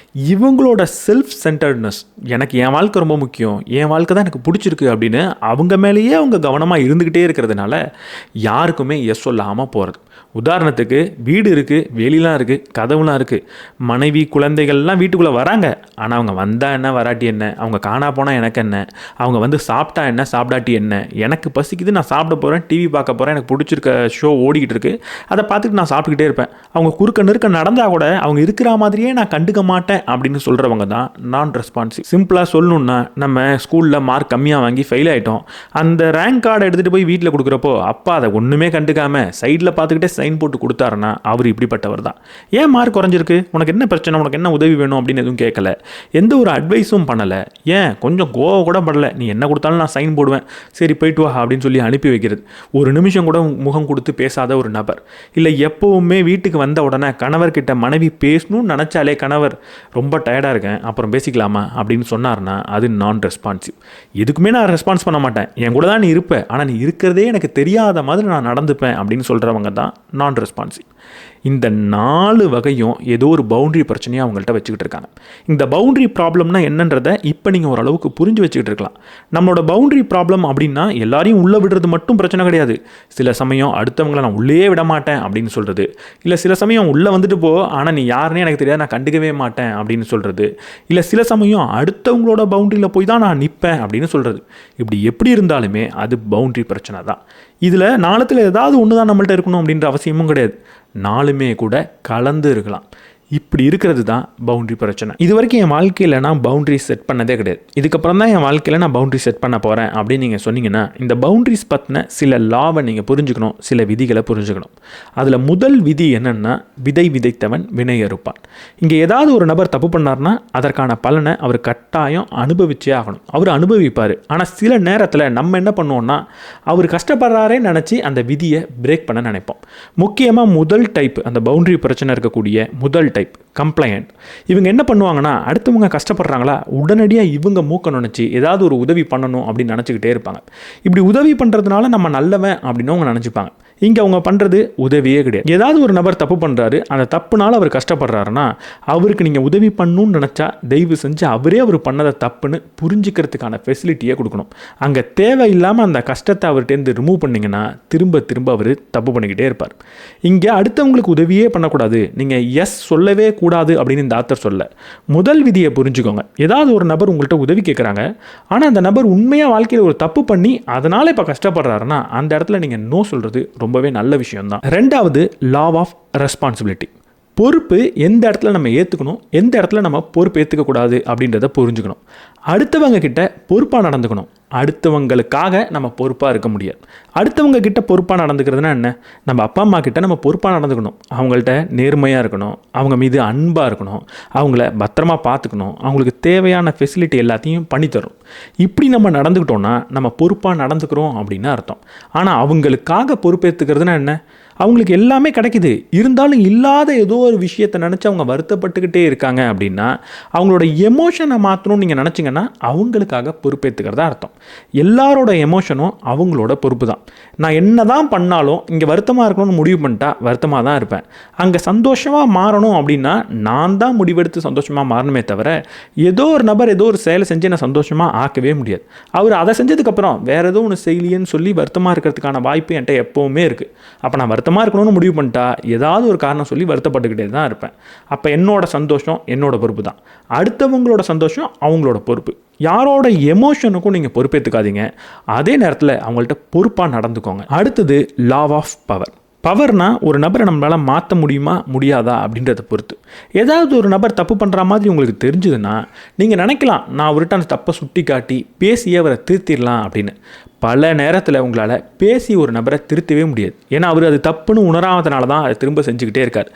இவங்களோட செல்ஃப் சென்டர்ட்னஸ், எனக்கு என் வாழ்க்கை ரொம்ப முக்கியம், என் வாழ்க்கை தான் எனக்கு பிடிச்சிருக்கு அப்படின்னு அவங்க மேலேயே அவங்க கவனமாக இருந்துக்கிட்டே இருக்கிறதுனால யாருக்குமே எஸ் சொல்லாமல் போகிறது. உதாரணத்துக்கு வீடு இருக்குது, வெளியெலாம் இருக்குது, கதவுலாம் இருக்குது, மனைவி குழந்தைகள்லாம் வீட்டுக்குள்ளே வராங்க. ஆனால் அவங்க வந்தால் என்ன, வராட்டி என்ன, அவங்க காணா போனால் எனக்கு என்ன, அவங்க வந்து சாப்பிட்டா என்ன, சாப்பிடாட்டி என்ன, எனக்கு பசிக்குது நான் சாப்பிட போகிறேன், டிவி பார்க்க போகிறேன், எனக்கு பிடிச்சிருக்க ஷோ ஓடிக்கிட்டு இருக்கு, அதை பார்த்துட்டு நான் சாப்பிட்டுக்கிட்டே இருப்பேன். அவங்க குறுக்க நெருக்க நடந்தால் கூட அவங்க இருக்கிற மாதிரியே நான் கண்டுக்க மாட்டேன் அப்படின்னு சொல்கிறவங்க தான் நான் ரெஸ்பான்சிவ். சிம்பிளாக சொல்லணுன்னா, நம்ம ஸ்கூலில் மார்க் கம்மியாக வாங்கி ஃபெயில் ஆகிட்டோம். அந்த ரேங்க் கார்டை எடுத்துகிட்டு போய் வீட்டில் கொடுக்குறப்போ அப்பா அதை ஒன்றுமே கண்டுக்காமல் சைடில் பார்த்துக்கிட்டே சைன் போட்டு கொடுத்தாருன்னா அவர் இப்படிப்பட்டவர் தான். ஏன் மார்க் குறைஞ்சிருக்கு, உனக்கு என்ன பிரச்சனை, உனக்கு என்ன உதவி வேணும் அப்படின்னு எதுவும் கேட்கல, எந்த ஒரு அட்வைஸும் பண்ணலை, ஏன் கொஞ்சம் கோவம் கூட படலை, நீ என்ன கொடுத்தாலும் நான் சைன் போடுவேன், சரி போயிட்டு வா அப்படின்னு சொல்லி அனுப்பி வைக்கிறது. ஒரு நிமிஷம் கூட முகம் கொடுத்து பேசாத ஒரு நபர். இல்லை எப்போவுமே வீட்டுக்கு வந்த உடனே கணவர்கிட்ட மனைவி பேசணும்னு நினச்சாலே கணவர் ரொம்ப டயர்டாக இருக்கேன் அப்புறம் பேசிக்கலாமா அப்படின்னு சொன்னார்னா அது நான் ரெஸ்பான்சிவ். எதுக்குமே நான் ரெஸ்பான்ஸ் பண்ண மாட்டேன், என் கூட தான் நீ இருப்ப, ஆனால் நீ இருக்கிறதே எனக்கு தெரியாத மாதிரி நான் நடந்துப்பேன் அப்படின்னு சொல்கிறவங்க தான் நான் ரெஸ்பான்சிவ். இந்த 4 வகையும் ஏதோ ஒரு பவுண்டரி பிரச்சனையை அவங்கள்ட்ட வச்சுக்கிட்டு இருக்காங்க. இந்த பவுண்டரி ப்ராப்ளம்னா என்னன்றதை இப்போ நீங்கள் ஓரளவுக்கு புரிஞ்சு வச்சுக்கிட்டு இருக்கலாம். நம்மளோட பவுண்டரி ப்ராப்ளம் அப்படின்னா எல்லாரையும் உள்ளே விடுறது மட்டும் பிரச்சனை கிடையாது. சில சமயம் அடுத்தவங்களை நான் உள்ளே விட மாட்டேன் அப்படின்னு சொல்கிறது, இல்லை சில சமயம் உள்ளே வந்துட்டு போ ஆனால் நீ யாருன்னே எனக்கு தெரியாது நான் கண்டுக்கவே மாட்டேன் அப்படின்னு சொல்கிறது, இல்லை சில சமயம் அடுத்தவங்களோட பவுண்டரியில் போய் தான் நான் நிற்பேன் அப்படின்னு சொல்கிறது. இப்படி எப்படி இருந்தாலுமே அது பவுண்டரி பிரச்சனை தான். இதில் 4த்தில் ஏதாவது ஒன்று தான் நம்மள்ட்ட இருக்கணும் அப்படின்ற அவசியமும் கிடையாது. 4மே கூட கலந்து இருக்கலாம். இப்படி இருக்கிறது தான் பவுண்டரி பிரச்சனை. இது வரைக்கும் என் வாழ்க்கையில் நான் பவுண்டரி செட் பண்ணதே கிடையாது, இதுக்கப்புறம் தான் என் வாழ்க்கையில் நான் பவுண்டரி செட் பண்ண போகிறேன் அப்படின்னு நீங்கள் சொன்னீங்கன்னா, இந்த பவுண்டரிஸ் பற்றின சில லாவை நீங்கள் புரிஞ்சுக்கணும், சில விதிகளை புரிஞ்சுக்கணும். அதில் முதல் விதி என்னென்னா, விதை விதைத்தவன் வினை அறுப்பான். இங்கே ஏதாவது ஒரு நபர் தப்பு பண்ணார்னா அதற்கான பலனை அவர் கட்டாயம் அனுபவிச்சே ஆகணும். அவர் அனுபவிப்பார். ஆனால் சில நேரத்தில் நம்ம என்ன பண்ணுவோம்னா, அவர் கஷ்டப்படுறாரே நினச்சி அந்த விதியை பிரேக் பண்ண நினைப்போம். முக்கியமாக முதல் டைப், அந்த பவுண்டரி பிரச்சனை இருக்கக்கூடிய முதல் டைப் கம்ப்ளைண்ட். இவங்க என்ன பண்ணுவாங்கன்னா, அடுத்தவங்க கஷ்டப்படுறாங்களா உடனடியாக இவங்க மூக்க நினச்சி ஏதாவது ஒரு உதவி பண்ணணும் அப்படின்னு நினச்சிக்கிட்டே இருப்பாங்க. இப்படி உதவி பண்ணுறதுனால நம்ம நல்லவன் அப்படின்னு அவங்க நினச்சிப்பாங்க. இங்கே அவங்க பண்ணுறது உதவியே கிடையாது. ஏதாவது ஒரு நபர் தப்பு பண்ணுறாரு, அந்த தப்புனால அவர் கஷ்டப்படுறாருன்னா அவருக்கு நீங்கள் உதவி பண்ணணும்னு நினச்சா தயவு செஞ்சு அவரே அவர் பண்ணதை தப்புன்னு புரிஞ்சுக்கிறதுக்கான ஃபெசிலிட்டியே கொடுக்கணும். அங்கே தேவையில்லாமல் அந்த கஷ்டத்தை அவர்கிட்டேருந்து ரிமூவ் பண்ணிங்கன்னா திரும்ப திரும்ப அவர் தப்பு பண்ணிக்கிட்டே இருப்பார். இங்கே அடுத்தவங்களுக்கு உதவியே பண்ணக்கூடாது, நீங்கள் எஸ் சொல்லவே கூடாது அப்படின்னு இந்த ஆத்தர் சொல்ல. முதல் விதியை புரிஞ்சுக்கோங்க. ஏதாவது ஒரு நபர் உங்கள்கிட்ட உதவி கேட்குறாங்க, ஆனால் அந்த நபர் உண்மையாக வாழ்க்கையில் ஒரு தப்பு பண்ணி அதனால் இப்போ கஷ்டப்படுறாருன்னா அந்த இடத்துல நீங்கள் நோ சொல்கிறது ரொம்பவே நல்ல விஷயம்தான். ரெண்டாவது, லா ஆஃப் ரெஸ்பான்சிபிலிட்டி. பொறுப்பு எந்த இடத்துல நம்ம ஏற்றுக்கணும், எந்த இடத்துல நம்ம பொறுப்பு ஏற்றுக்கக்கூடாது அப்படின்றத புரிஞ்சுக்கணும். அடுத்தவங்க கிட்ட பொறுப்பாக நடந்துக்கணும். அடுத்தவங்களுக்காக நம்ம பொறுப்பாக இருக்க முடியாது. அடுத்தவங்க கிட்ட பொறுப்பாக நடந்துக்கிறதுனா என்ன? நம்ம அப்பா அம்மா கிட்ட நம்ம பொறுப்பாக நடந்துக்கணும். அவங்கள்ட்ட நேர்மையாக இருக்கணும், அவங்க மீது அன்பாக இருக்கணும், அவங்கள பத்திரமா பார்த்துக்கணும், அவங்களுக்கு தேவையான ஃபெசிலிட்டி எல்லாத்தையும் பண்ணித்தரும். இப்படி நம்ம நடந்துக்கிட்டோன்னா நம்ம பொறுப்பாக நடந்துக்கிறோம் அப்படின்னு அர்த்தம். ஆனால் அவங்களுக்காக பொறுப்பேற்றுக்கிறதுனா என்ன? அவங்களுக்கு எல்லாமே கிடைக்குது, இருந்தாலும் இல்லாத ஏதோ ஒரு விஷயத்தை நினச்சி அவங்க வருத்தப்பட்டுக்கிட்டே இருக்காங்க அப்படின்னா அவங்களோட எமோஷனை மாற்றணும்னு நீங்கள் நினச்சிங்கன்னா அவங்களுக்காக பொறுப்பேற்றுக்கிறதா அர்த்தம். எல்லாரோட எமோஷனும் அவங்களோட பொறுப்பு தான். நான் என்ன தான் பண்ணாலும் இங்கே வருத்தமாக இருக்கணும்னு முடிவு பண்ணிட்டா வருத்தமாக தான் இருப்பேன். அங்கே சந்தோஷமாக மாறணும் அப்படின்னா நான் தான் முடிவெடுத்து சந்தோஷமாக மாறணுமே தவிர ஏதோ ஒரு நபர் ஏதோ ஒரு செயலை செஞ்சு நான் சந்தோஷமாக ஆக்கவே முடியாது. அவர் அதை செஞ்சதுக்கப்புறம் வேறு ஏதோ ஒன்று செய்யலையேன்னு சொல்லி வருத்தமாக இருக்கிறதுக்கான வாய்ப்பு என்கிட்ட எப்போவுமே இருக்குது. அப்போ நான் வருத்தமாக இருக்கணும்னு முடிவு பண்ணிட்டா ஏதாவது ஒரு காரணம் சொல்லி வருத்தப்பட்டுக்கிட்டே தான் இருப்பேன். அப்போ என்னோட சந்தோஷம் என்னோட பொறுப்பு தான், அடுத்தவங்களோட சந்தோஷம் அவங்களோட பொறுப்பு. யாரோட எமோஷனுக்கும் நீங்கள் பொறுப்பேற்றுக்காதீங்க, அதே நேரத்தில் அவங்கள்ட்ட பொறுப்பாக நடந்துக்கோங்க. அடுத்தது, லா ஆஃப் பவர். பவர்னா ஒரு நபரை நம்மளால் மாற்ற முடியுமா முடியாதா அப்படின்றத பொறுத்து. ஏதாவது ஒரு நபர் தப்பு பண்ணுற மாதிரி உங்களுக்கு தெரிஞ்சுதுன்னா நீங்கள் நினைக்கலாம், நான் அவர்கிட்ட அந்த தப்பை சுட்டி காட்டி பேசி அவரை திருத்திடலாம் அப்படின்னு. பல நேரத்தில் உங்களால் பேசி ஒரு நபரை திருத்தவே முடியாது. ஏன்னா அவர் அது தப்புன்னு உணராதனால தான் அதை திரும்ப செஞ்சுக்கிட்டே இருக்கார்.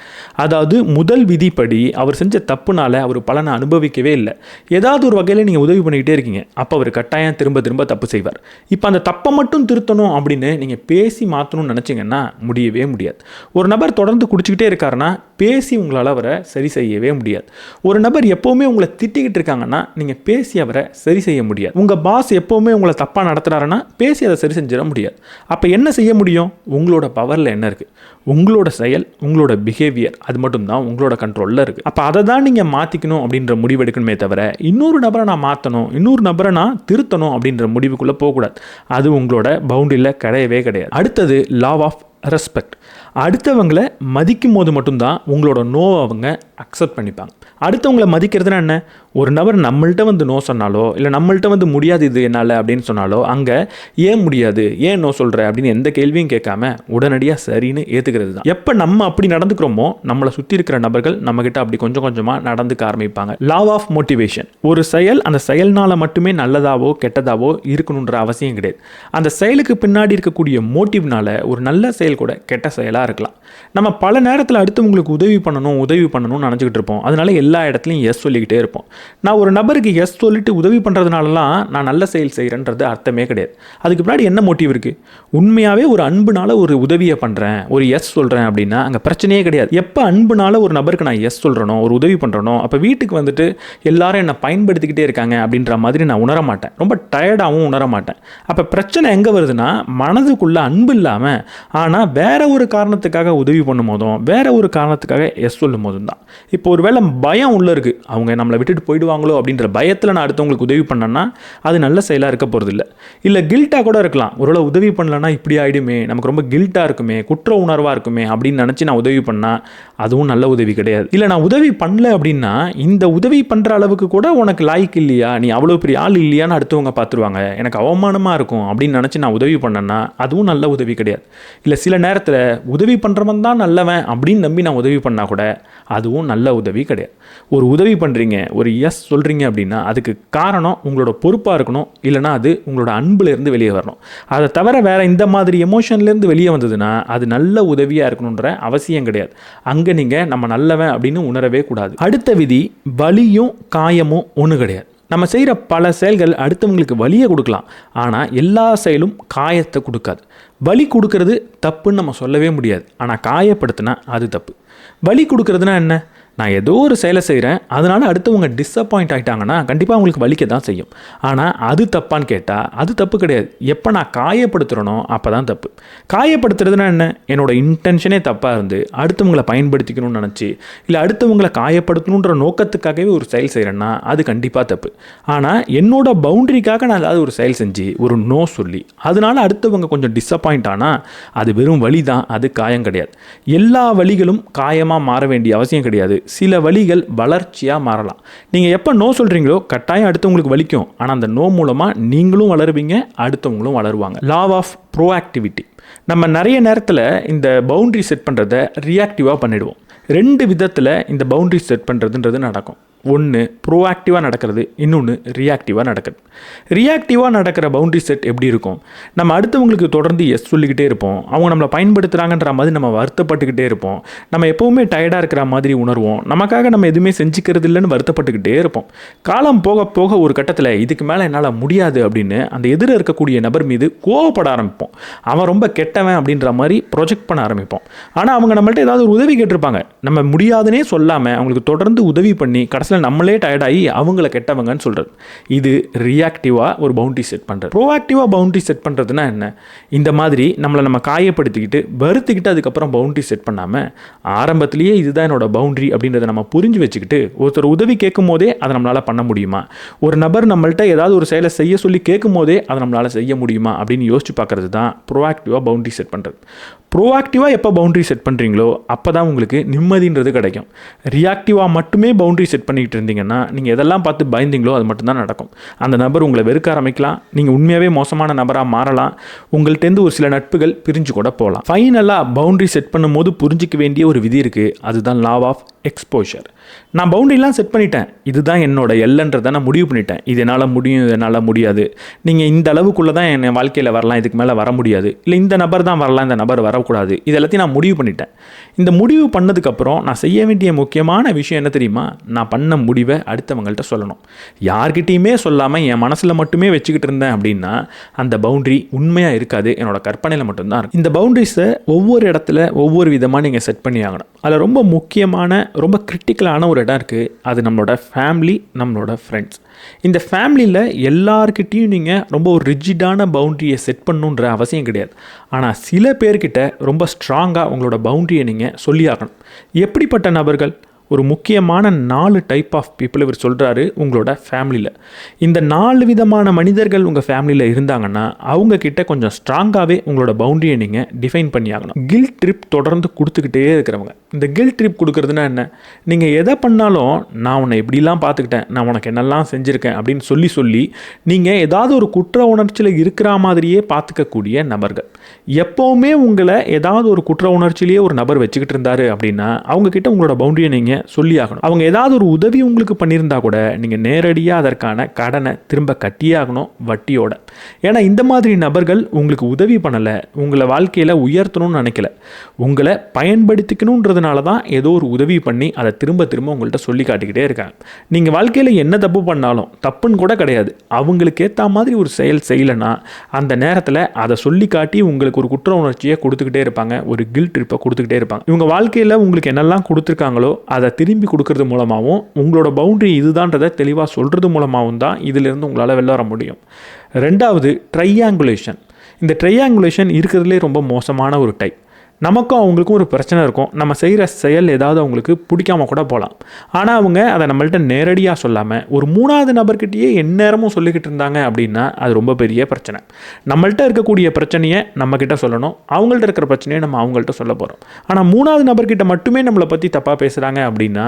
அதாவது முதல் விதிப்படி அவர் செஞ்ச தப்புனால அவர் பலனை அனுபவிக்கவே இல்லை. ஏதாவது ஒரு வகையில் நீங்கள் உதவி பண்ணிக்கிட்டே இருக்கீங்க, அப்போ அவர் கட்டாயம் திரும்ப திரும்ப தப்பு செய்வார். இப்போ அந்த தப்பை மட்டும் திருத்தணும் அப்படின்னு நீங்கள் பேசி மாற்றணும்னு நினச்சிங்கன்னா முடியவே முடியாது. ஒரு நபர் தொடர்ந்து குடிச்சிக்கிட்டே இருக்காருன்னா பேசி உங்களால் அவரை சரி செய்யவே முடியாது. ஒரு நபர் எப்போவுமே உங்களை திட்டிக்கிட்டு இருக்காங்கன்னா நீங்கள் பேசி அவரை சரி செய்ய முடியாது. உங்கள் பாஸ் எப்போவுமே உங்களை தப்பாக நடத்துகிறாருன்னா பேசி அதை சரி செஞ்சிட முடியாது. அப்போ என்ன செய்ய முடியும்? உங்களோட பவரில் என்ன இருக்குது? உங்களோட செயல், உங்களோட பிஹேவியர், அது மட்டும்தான் உங்களோட கண்ட்ரோலில் இருக்குது. அப்போ அதை தான் நீங்கள் மாற்றிக்கணும் அப்படின்ற முடிவு எடுக்கணுமே தவிர இன்னொரு நபரை நான் மாற்றணும், இன்னொரு நபரை நான் திருத்தணும் அப்படின்ற முடிவுக்குள்ளே போகக்கூடாது. அது உங்களோட பவுண்டரியில் கிடையவே கிடையாது. அடுத்தது, லா ஆஃப் ரெஸ்பெக்ட். அடுத்தவங்களை மதிக்கும் போது மட்டும்தான் உங்களோட நோவை அவங்க அக்செப்ட் பண்ணிப்பாங்க. அடுத்தவங்களை மதிக்கிறதுனா என்ன? ஒரு நபர் நம்மள்கிட்ட வந்து நோ சொன்னாலோ இல்லை நம்மள்கிட்ட வந்து முடியாது இது என்னால் அப்படின்னு சொன்னாலோ அங்கே ஏன் முடியாது, ஏன் நோ சொல்கிற அப்படின்னு எந்த கேள்வியும் கேட்காம உடனடியாக சரின்னு ஏற்றுக்கிறது தான். எப்போ நம்ம அப்படி நடந்துக்கிறோமோ நம்மளை சுற்றி இருக்கிற நபர்கள் நம்மக்கிட்ட அப்படி கொஞ்சம் கொஞ்சமாக நடந்துக்க ஆரம்பிப்பாங்க. Lack of motivation. ஒரு செயல் அந்த செயல்னால் மட்டுமே நல்லதாவோ கெட்டதாவோ இருக்கணுன்ற அவசியம் கிடையாது. அந்த செயலுக்கு பின்னாடி இருக்கக்கூடிய மோட்டிவ்னால ஒரு நல்ல செயல் கூட கெட்ட செயலாக இருக்கலாம். நம்ம பல நேரத்தில் அடுத்தவங்களுக்கு உதவி பண்ணணும்னு நினச்சிக்கிட்டு இருப்போம். அதனால எல்லா இடத்துலையும் எஸ் சொல்லிக்கிட்டே இருப்போம். நான் ஒரு நபருக்கு எஸ் சொல்லிட்டு உதவி பண்ணுறதுனாலலாம் நான் நல்ல செயல் செய்கிறேன்றது அர்த்தமே கிடையாது. அதுக்கு பின்னாடி என்ன மோட்டிவ் இருக்குது? உண்மையாகவே ஒரு அன்புனால ஒரு உதவியை பண்ணுறேன், ஒரு எஸ் சொல்கிறேன் அப்படின்னா அங்கே பிரச்சனையே கிடையாது. எப்போ அன்புனால ஒரு நபருக்கு நான் எஸ் சொல்கிறேனோ, ஒரு உதவி பண்ணுறனோ, அப்போ வீட்டுக்கு வந்துட்டு எல்லாரும் என்னை பயன்படுத்திக்கிட்டே இருக்காங்க அப்படின்ற மாதிரி நான் உணர மாட்டேன், ரொம்ப டயர்டாகவும் உணர மாட்டேன். அப்போ பிரச்சனை எங்கே வருதுன்னா, மனதுக்குள்ளே அன்பு இல்லாமல் ஆனால் வேற ஒரு காரணத்துக்காக உதவி பண்ணும் போதும் வேற ஒரு காரணத்துக்காக எஸ் சொல்லும் போதும் தான். இப்போ ஒரு வேளை பயம் உள்ளே இருக்குது, அவங்க நம்மளை விட்டுட்டு போயிடுவாங்களோ அப்படின்ற பயத்தில் நான் அடுத்தவங்களுக்கு உதவி பண்ணேன்னா அது நல்ல செயலாக இருக்க போகிறது இல்லை. இல்லை கில்ட்டாக கூட இருக்கலாம், ஒருவேளை உதவி பண்ணலன்னா இப்படி ஆகிடுமே, நமக்கு ரொம்ப கில்ட்டாக இருக்குமே, குற்ற உணர்வாக இருக்குமே அப்படின்னு நினச்சி நான் உதவி பண்ணால் அதுவும் நல்ல உதவி கிடையாது. இல்லை நான் உதவி பண்ணல அப்படின்னா இந்த உதவி பண்ணுற அளவுக்கு கூட உனக்கு லாய்க்கு இல்லையா, நீ அவ்வளோ பெரிய ஆள் இல்லையான்னு அடுத்தவங்க பார்த்துருவாங்க, எனக்கு அவமானமாக இருக்கும் அப்படின்னு நினச்சி நான் உதவி பண்ணேன்னா அதுவும் நல்ல உதவி கிடையாது. இல்லை சில நேரத்தில் உதவி பண்ணுறவன் தான் நல்லவன் அப்படின்னு நம்பி நான் உதவி பண்ணால் கூட அதுவும் நல்ல உதவி கிடையாது. ஒரு உதவி பண்ணுறீங்க, ஒரு எஸ் சொல்கிறீங்க அப்படின்னா அதுக்கு காரணம் உங்களோட பொறுப்பாக இருக்கணும், இல்லைனா அது உங்களோட அன்புலேருந்து வெளியே வரணும். அதை தவிர வேறு இந்த மாதிரி எமோஷன்லேருந்து வெளியே வந்ததுன்னா அது நல்ல உதவியாக இருக்கணுன்ற அவசியம் கிடையாது. அங்கே நீங்கள் நம்ம நல்லவன் அப்படின்னு உணரவே கூடாது. அடுத்த விதி, வலியும் காயமும் ஒன்று கிடையாது. நம்ம செய்கிற பல செயல்கள் அடுத்தவங்களுக்கு வலியை கொடுக்கலாம், ஆனால் எல்லா செயலும் காயத்தை கொடுக்காது. வலி கொடுக்கறது தப்புன்னு நம்ம சொல்லவே முடியாது, ஆனால் காயப்படுத்தினா அது தப்பு. வலி கொடுக்கறதுனா என்ன? நான் ஏதோ ஒரு செயலை செய்கிறேன், அதனால் அடுத்தவங்க டிஸப்பாயிண்ட் ஆகிட்டாங்கன்னா கண்டிப்பாக அவங்களுக்கு வலிக்க தான் செய்யும். ஆனால் அது தப்பான்னு கேட்டால் அது தப்பு கிடையாது. எப்போ நான் காயப்படுத்துகிறனோ அப்போ தான் தப்பு. காயப்படுத்துறதுனா என்ன? என்னோட இன்டென்ஷனே தப்பாக இருந்து அடுத்தவங்களை பயன்படுத்திக்கணும்னு நினச்சி, இல்லை அடுத்தவங்களை காயப்படுத்தணுன்ற நோக்கத்துக்காகவே ஒரு செயல் செய்கிறேன்னா அது கண்டிப்பாக தப்பு. ஆனால் என்னோட பவுண்டரிக்காக நான் ஏதாவது ஒரு செயல் செஞ்சு ஒரு நோ சொல்லி அதனால் அடுத்தவங்க கொஞ்சம் டிஸப்பாயிண்ட் ஆனால் அது வெறும் வலி தான், அது காயம் கிடையாது. எல்லா வலிகளும் காயமாக மாற வேண்டிய அவசியம் கிடையாது. சில வலிகள் வளர்ச்சியாக மாறலாம். நீங்கள் எப்போ நோ சொல்கிறீங்களோ கட்டாயம் அடுத்தவங்களுக்கு வலிக்கும், ஆனால் அந்த நோ மூலமாக நீங்களும் வளருவீங்க, அடுத்தவங்களும் வளருவாங்க. Law of ப்ரோஆக்டிவிட்டி. நம்ம நிறைய நேரத்தில் இந்த பவுண்ட்ரி செட் பண்ணுறதை ரியாக்டிவாக பண்ணிடுவோம். 2 விதத்தில் இந்த பவுண்ட்ரி செட் பண்ணுறதுன்றது நடக்கும். ஒன்று ப்ரோஆக்டிவாக நடக்கிறது, இன்னொன்று ரியாக்டிவாக நடக்கிறது. ரியாக்டிவாக நடக்கிற பவுண்ட்ரி செட் எப்படி இருக்கும்? நம்ம அடுத்தவங்களுக்கு தொடர்ந்து எஸ் சொல்லிக்கிட்டே இருப்போம், அவங்க நம்மளை பயன்படுத்துகிறாங்கன்ற மாதிரி நம்ம வருத்தப்பட்டுக்கிட்டே இருப்போம், நம்ம எப்போவுமே டயர்டாக இருக்கிற மாதிரி உணர்வோம், நமக்காக நம்ம எதுவுமே செஞ்சுக்கிறது இல்லைன்னு வருத்தப்பட்டுக்கிட்டே இருப்போம். காலம் போக போக ஒரு கட்டத்தில் இதுக்கு மேலே என்னால் முடியாது அப்படின்னு அந்த எதிர இருக்கக்கூடிய நபர் மீது கோவப்பட ஆரம்பிப்போம். அவன் ரொம்ப கெட்டவன் அப்படின்ற மாதிரி ப்ரொஜெக்ட் பண்ண ஆரம்பிப்போம். ஆனால் அவங்க நம்மள்ட்ட ஏதாவது ஒரு உதவி கேட்டிருப்பாங்க, நம்ம முடியாதுன்னே சொல்லாமல் அவங்களுக்கு தொடர்ந்து உதவி பண்ணி கடைசியில் நம்மளே டயர்டாகி அவங்கள கெட்டவங்கன்னு சொல்கிறது. இது ரியாக்டிவாக ஒரு பவுண்டரி செட் பண்ணுறது. ப்ரோஆக்டிவாக பவுண்டரி செட் பண்ணுறதுனா என்ன? இந்த மாதிரி நம்மளை நம்ம காயப்படுத்திக்கிட்டு வருத்திக்கிட்டு அதுக்கப்புறம் பவுண்டரி செட் பண்ணாமல் ஆரம்பத்திலேயே இதுதான் என்னோட பவுண்டரி அப்படின்றத நம்ம புரிஞ்சு வச்சுக்கிட்டு ஒருத்தர் உதவி கேட்கும் போதே அதை நம்மளால் பண்ண முடியுமா, ஒரு நபர் நம்மள்ட்ட ஏதாவது ஒரு செயலை செய்ய சொல்லி கேட்கும் போதே அதை நம்மளால் செய்ய முடியுமா அப்படின்னு யோசிச்சு பார்க்குறது தான் ப்ரோஆக்டிவாக பவுண்டரி செட் பண்ணுறது. ப்ரோஆக்டிவாக எப்போ பவுண்டரி செட் பண்ணுறீங்களோ அப்போ தான் உங்களுக்கு நிம்மதின்றது கிடைக்கும். ரியாக்டிவாக மட்டுமே பவுண்டரி செட் பண்ணிக்கிட்டு இருந்தீங்கன்னா நீங்கள் எதெல்லாம் பார்த்து பயந்தீங்களோ அது மட்டும்தான் நடக்கும். அந்த நபர் உங்களை வெறுக்க ஆரம்பிக்கலாம், நீங்கள் உண்மையாகவே மோசமான நபராக மாறலாம், உங்கள்கிட்டேருந்து ஒரு சில நட்புகள் பிரிஞ்சு கூட போகலாம். ஃபைனலாக பவுண்டரி செட் பண்ணும்போது புரிஞ்சிக்க வேண்டிய ஒரு விதி இருக்குது, அதுதான் லா ஆஃப் எக்ஸ்போஷர். நான் பவுண்டரிலாம் செட் பண்ணிட்டேன், இதுதான் என்னோட எல்லைன்றதை நான் முடிவு பண்ணிட்டேன், இது என்னால் முடியும், இது என்னால் முடியாது, நீங்கள் இந்த அளவுக்குள்ளே தான் என் வாழ்க்கையில் வரலாம், இதுக்கு மேலே வர முடியாது, இல்லை இந்த நபர் தான் வரலாம், இந்த நபர் வரக்கூடாது, இது எல்லாத்தையும் நான் முடிவு பண்ணிட்டேன். இந்த முடிவு பண்ணதுக்கப்புறம் நான் செய்ய வேண்டிய முக்கியமான விஷயம் என்ன தெரியுமா? நான் பண்ண முடிவை அடுத்தவங்கள்ட்ட சொல்லணும். யார்கிட்டையுமே சொல்லாமல் என் மனசில் மட்டுமே வச்சுக்கிட்டு இருந்தேன் அப்படின்னா அந்த பவுண்டரி உண்மையாக இருக்காது, என்னோட கற்பனையில் மட்டும்தான் இருக்கும். இந்த பவுண்டரிஸை ஒவ்வொரு இடத்துல ஒவ்வொரு விதமாக நீங்கள் செட் பண்ணி ஆகணும். அதில் ரொம்ப முக்கியமான ரொம்ப கிரிட்டிக்கலான ஒரு இடம் இருக்குது, அது நம்மளோட ஃபேமிலி, நம்மளோட ஃப்ரெண்ட்ஸ். இந்த ஃபேமிலியில் எல்லார்கிட்டையும் நீங்கள் ரொம்ப ஒரு ரிஜிடான பவுண்டரியை செட் பண்ணணுன்ற அவசியம் கிடையாது. ஆனால் சில பேர்கிட்ட ரொம்ப ஸ்ட்ராங்காக உங்களோட பவுண்டரியை நீங்கள் சொல்லி ஆகணும். எப்படிப்பட்ட நபர்கள்? ஒரு முக்கியமான 4 டைப் ஆஃப் பீப்புள் இவர் சொல்கிறாரு உங்களோட ஃபேமிலியில். இந்த 4 விதமான மனிதர்கள் உங்கள் ஃபேமிலியில் இருந்தாங்கன்னா அவங்கக்கிட்ட கொஞ்சம் ஸ்ட்ராங்காகவே உங்களோட பவுண்டரியை நீங்கள் டிஃபைன் பண்ணி ஆகணும். கில்ட் ட்ரிப் தொடர்ந்து கொடுத்துக்கிட்டே இருக்கிறவங்க. இந்த கில்ட் ட்ரிப் கொடுக்குறதுனா என்ன? நீங்கள் எதை பண்ணாலும் நான் உன்னை எப்படிலாம் பார்த்துக்கிட்டேன், நான் உனக்கு என்னெல்லாம் செஞ்சுருக்கேன் அப்படின்னு சொல்லி நீங்கள் ஏதாவது ஒரு குற்ற உணர்ச்சியில் இருக்கிற மாதிரியே பார்த்துக்கக்கூடிய நபர்கள். எப்போவுமே உங்களை ஏதாவது ஒரு குற்ற உணர்ச்சியிலேயே ஒரு நபர் வச்சுக்கிட்டு இருந்தாரு அப்படின்னா அவங்கக்கிட்ட உங்களோட பவுண்டரியை நீங்கள் சொல்லி ஆகணும். அவங்க ஏதாவது ஒரு உதவி உங்களுக்கு பண்ணியிருந்தா கூட நீங்கள் நேரடியாக அதற்கான கடனை திரும்ப கட்டியே ஆகணும், வட்டியோட. ஏன்னா இந்த மாதிரி நபர்கள் உங்களுக்கு உதவி பண்ணலை, உங்களை வாழ்க்கையில் உயர்த்தணும்னு நினைக்கல, உங்களை பயன்படுத்திக்கணுன்றதுனால தான் ஏதோ ஒரு உதவி பண்ணி அதை திரும்ப திரும்ப உங்கள்கிட்ட சொல்லி காட்டிக்கிட்டே இருக்காங்க. நீங்கள் வாழ்க்கையில் என்ன தப்பு பண்ணாலும் தப்புன்னு கூட கிடையாது, அவங்களுக்கு ஏற்ற மாதிரி ஒரு செயல் செய்யலைன்னா அந்த நேரத்தில் அதை சொல்லி காட்டி உங்களுக்கு ஒரு குற்ற உணர்ச்சியை கொடுத்துக்கிட்டே இருப்பாங்க, ஒரு கில்ட் ட்ரிப்பை கொடுத்துக்கிட்டே இருப்பாங்க. இவங்க வாழ்க்கையில் உங்களுக்கு என்னெல்லாம் கொடுத்துருக்காங்களோ அதை திரும்பி கொடுக்கறது மூலமாகவும் உங்களோட பவுண்டரி இதுதான்றதை தெளிவாக சொல்கிறது மூலமாகவும் தான் இதிலிருந்து உங்களால் வெளில வர முடியும். 2வது ட்ரையாங்குலேஷன். இந்த ட்ரையாங்குலேஷன் இருக்கிறதுலே ரொம்ப மோசமான ஒரு டைப். நமக்கும் அவங்களுக்கும் ஒரு பிரச்சனை இருக்கும், நம்ம செய்கிற செயல் ஏதாவது அவங்களுக்கு பிடிக்காம கூட போகலாம். ஆனால் அவங்க அதை நம்மள்ட்ட நேரடியாக சொல்லாமல் ஒரு 3வது நபர்கிட்டயே எந்நேரமும் சொல்லிக்கிட்டு இருந்தாங்க அப்படின்னா அது ரொம்ப பெரிய பிரச்சனை. நம்மள்ட்ட இருக்கக்கூடிய பிரச்சனையை நம்மக்கிட்ட சொல்லணும், அவங்கள்ட்ட இருக்கிற பிரச்சனையை நம்ம அவங்கள்ட்ட சொல்ல போகிறோம். ஆனால் 3வது நபர்கிட்ட மட்டுமே நம்மளை பற்றி தப்பாக பேசுகிறாங்க அப்படின்னா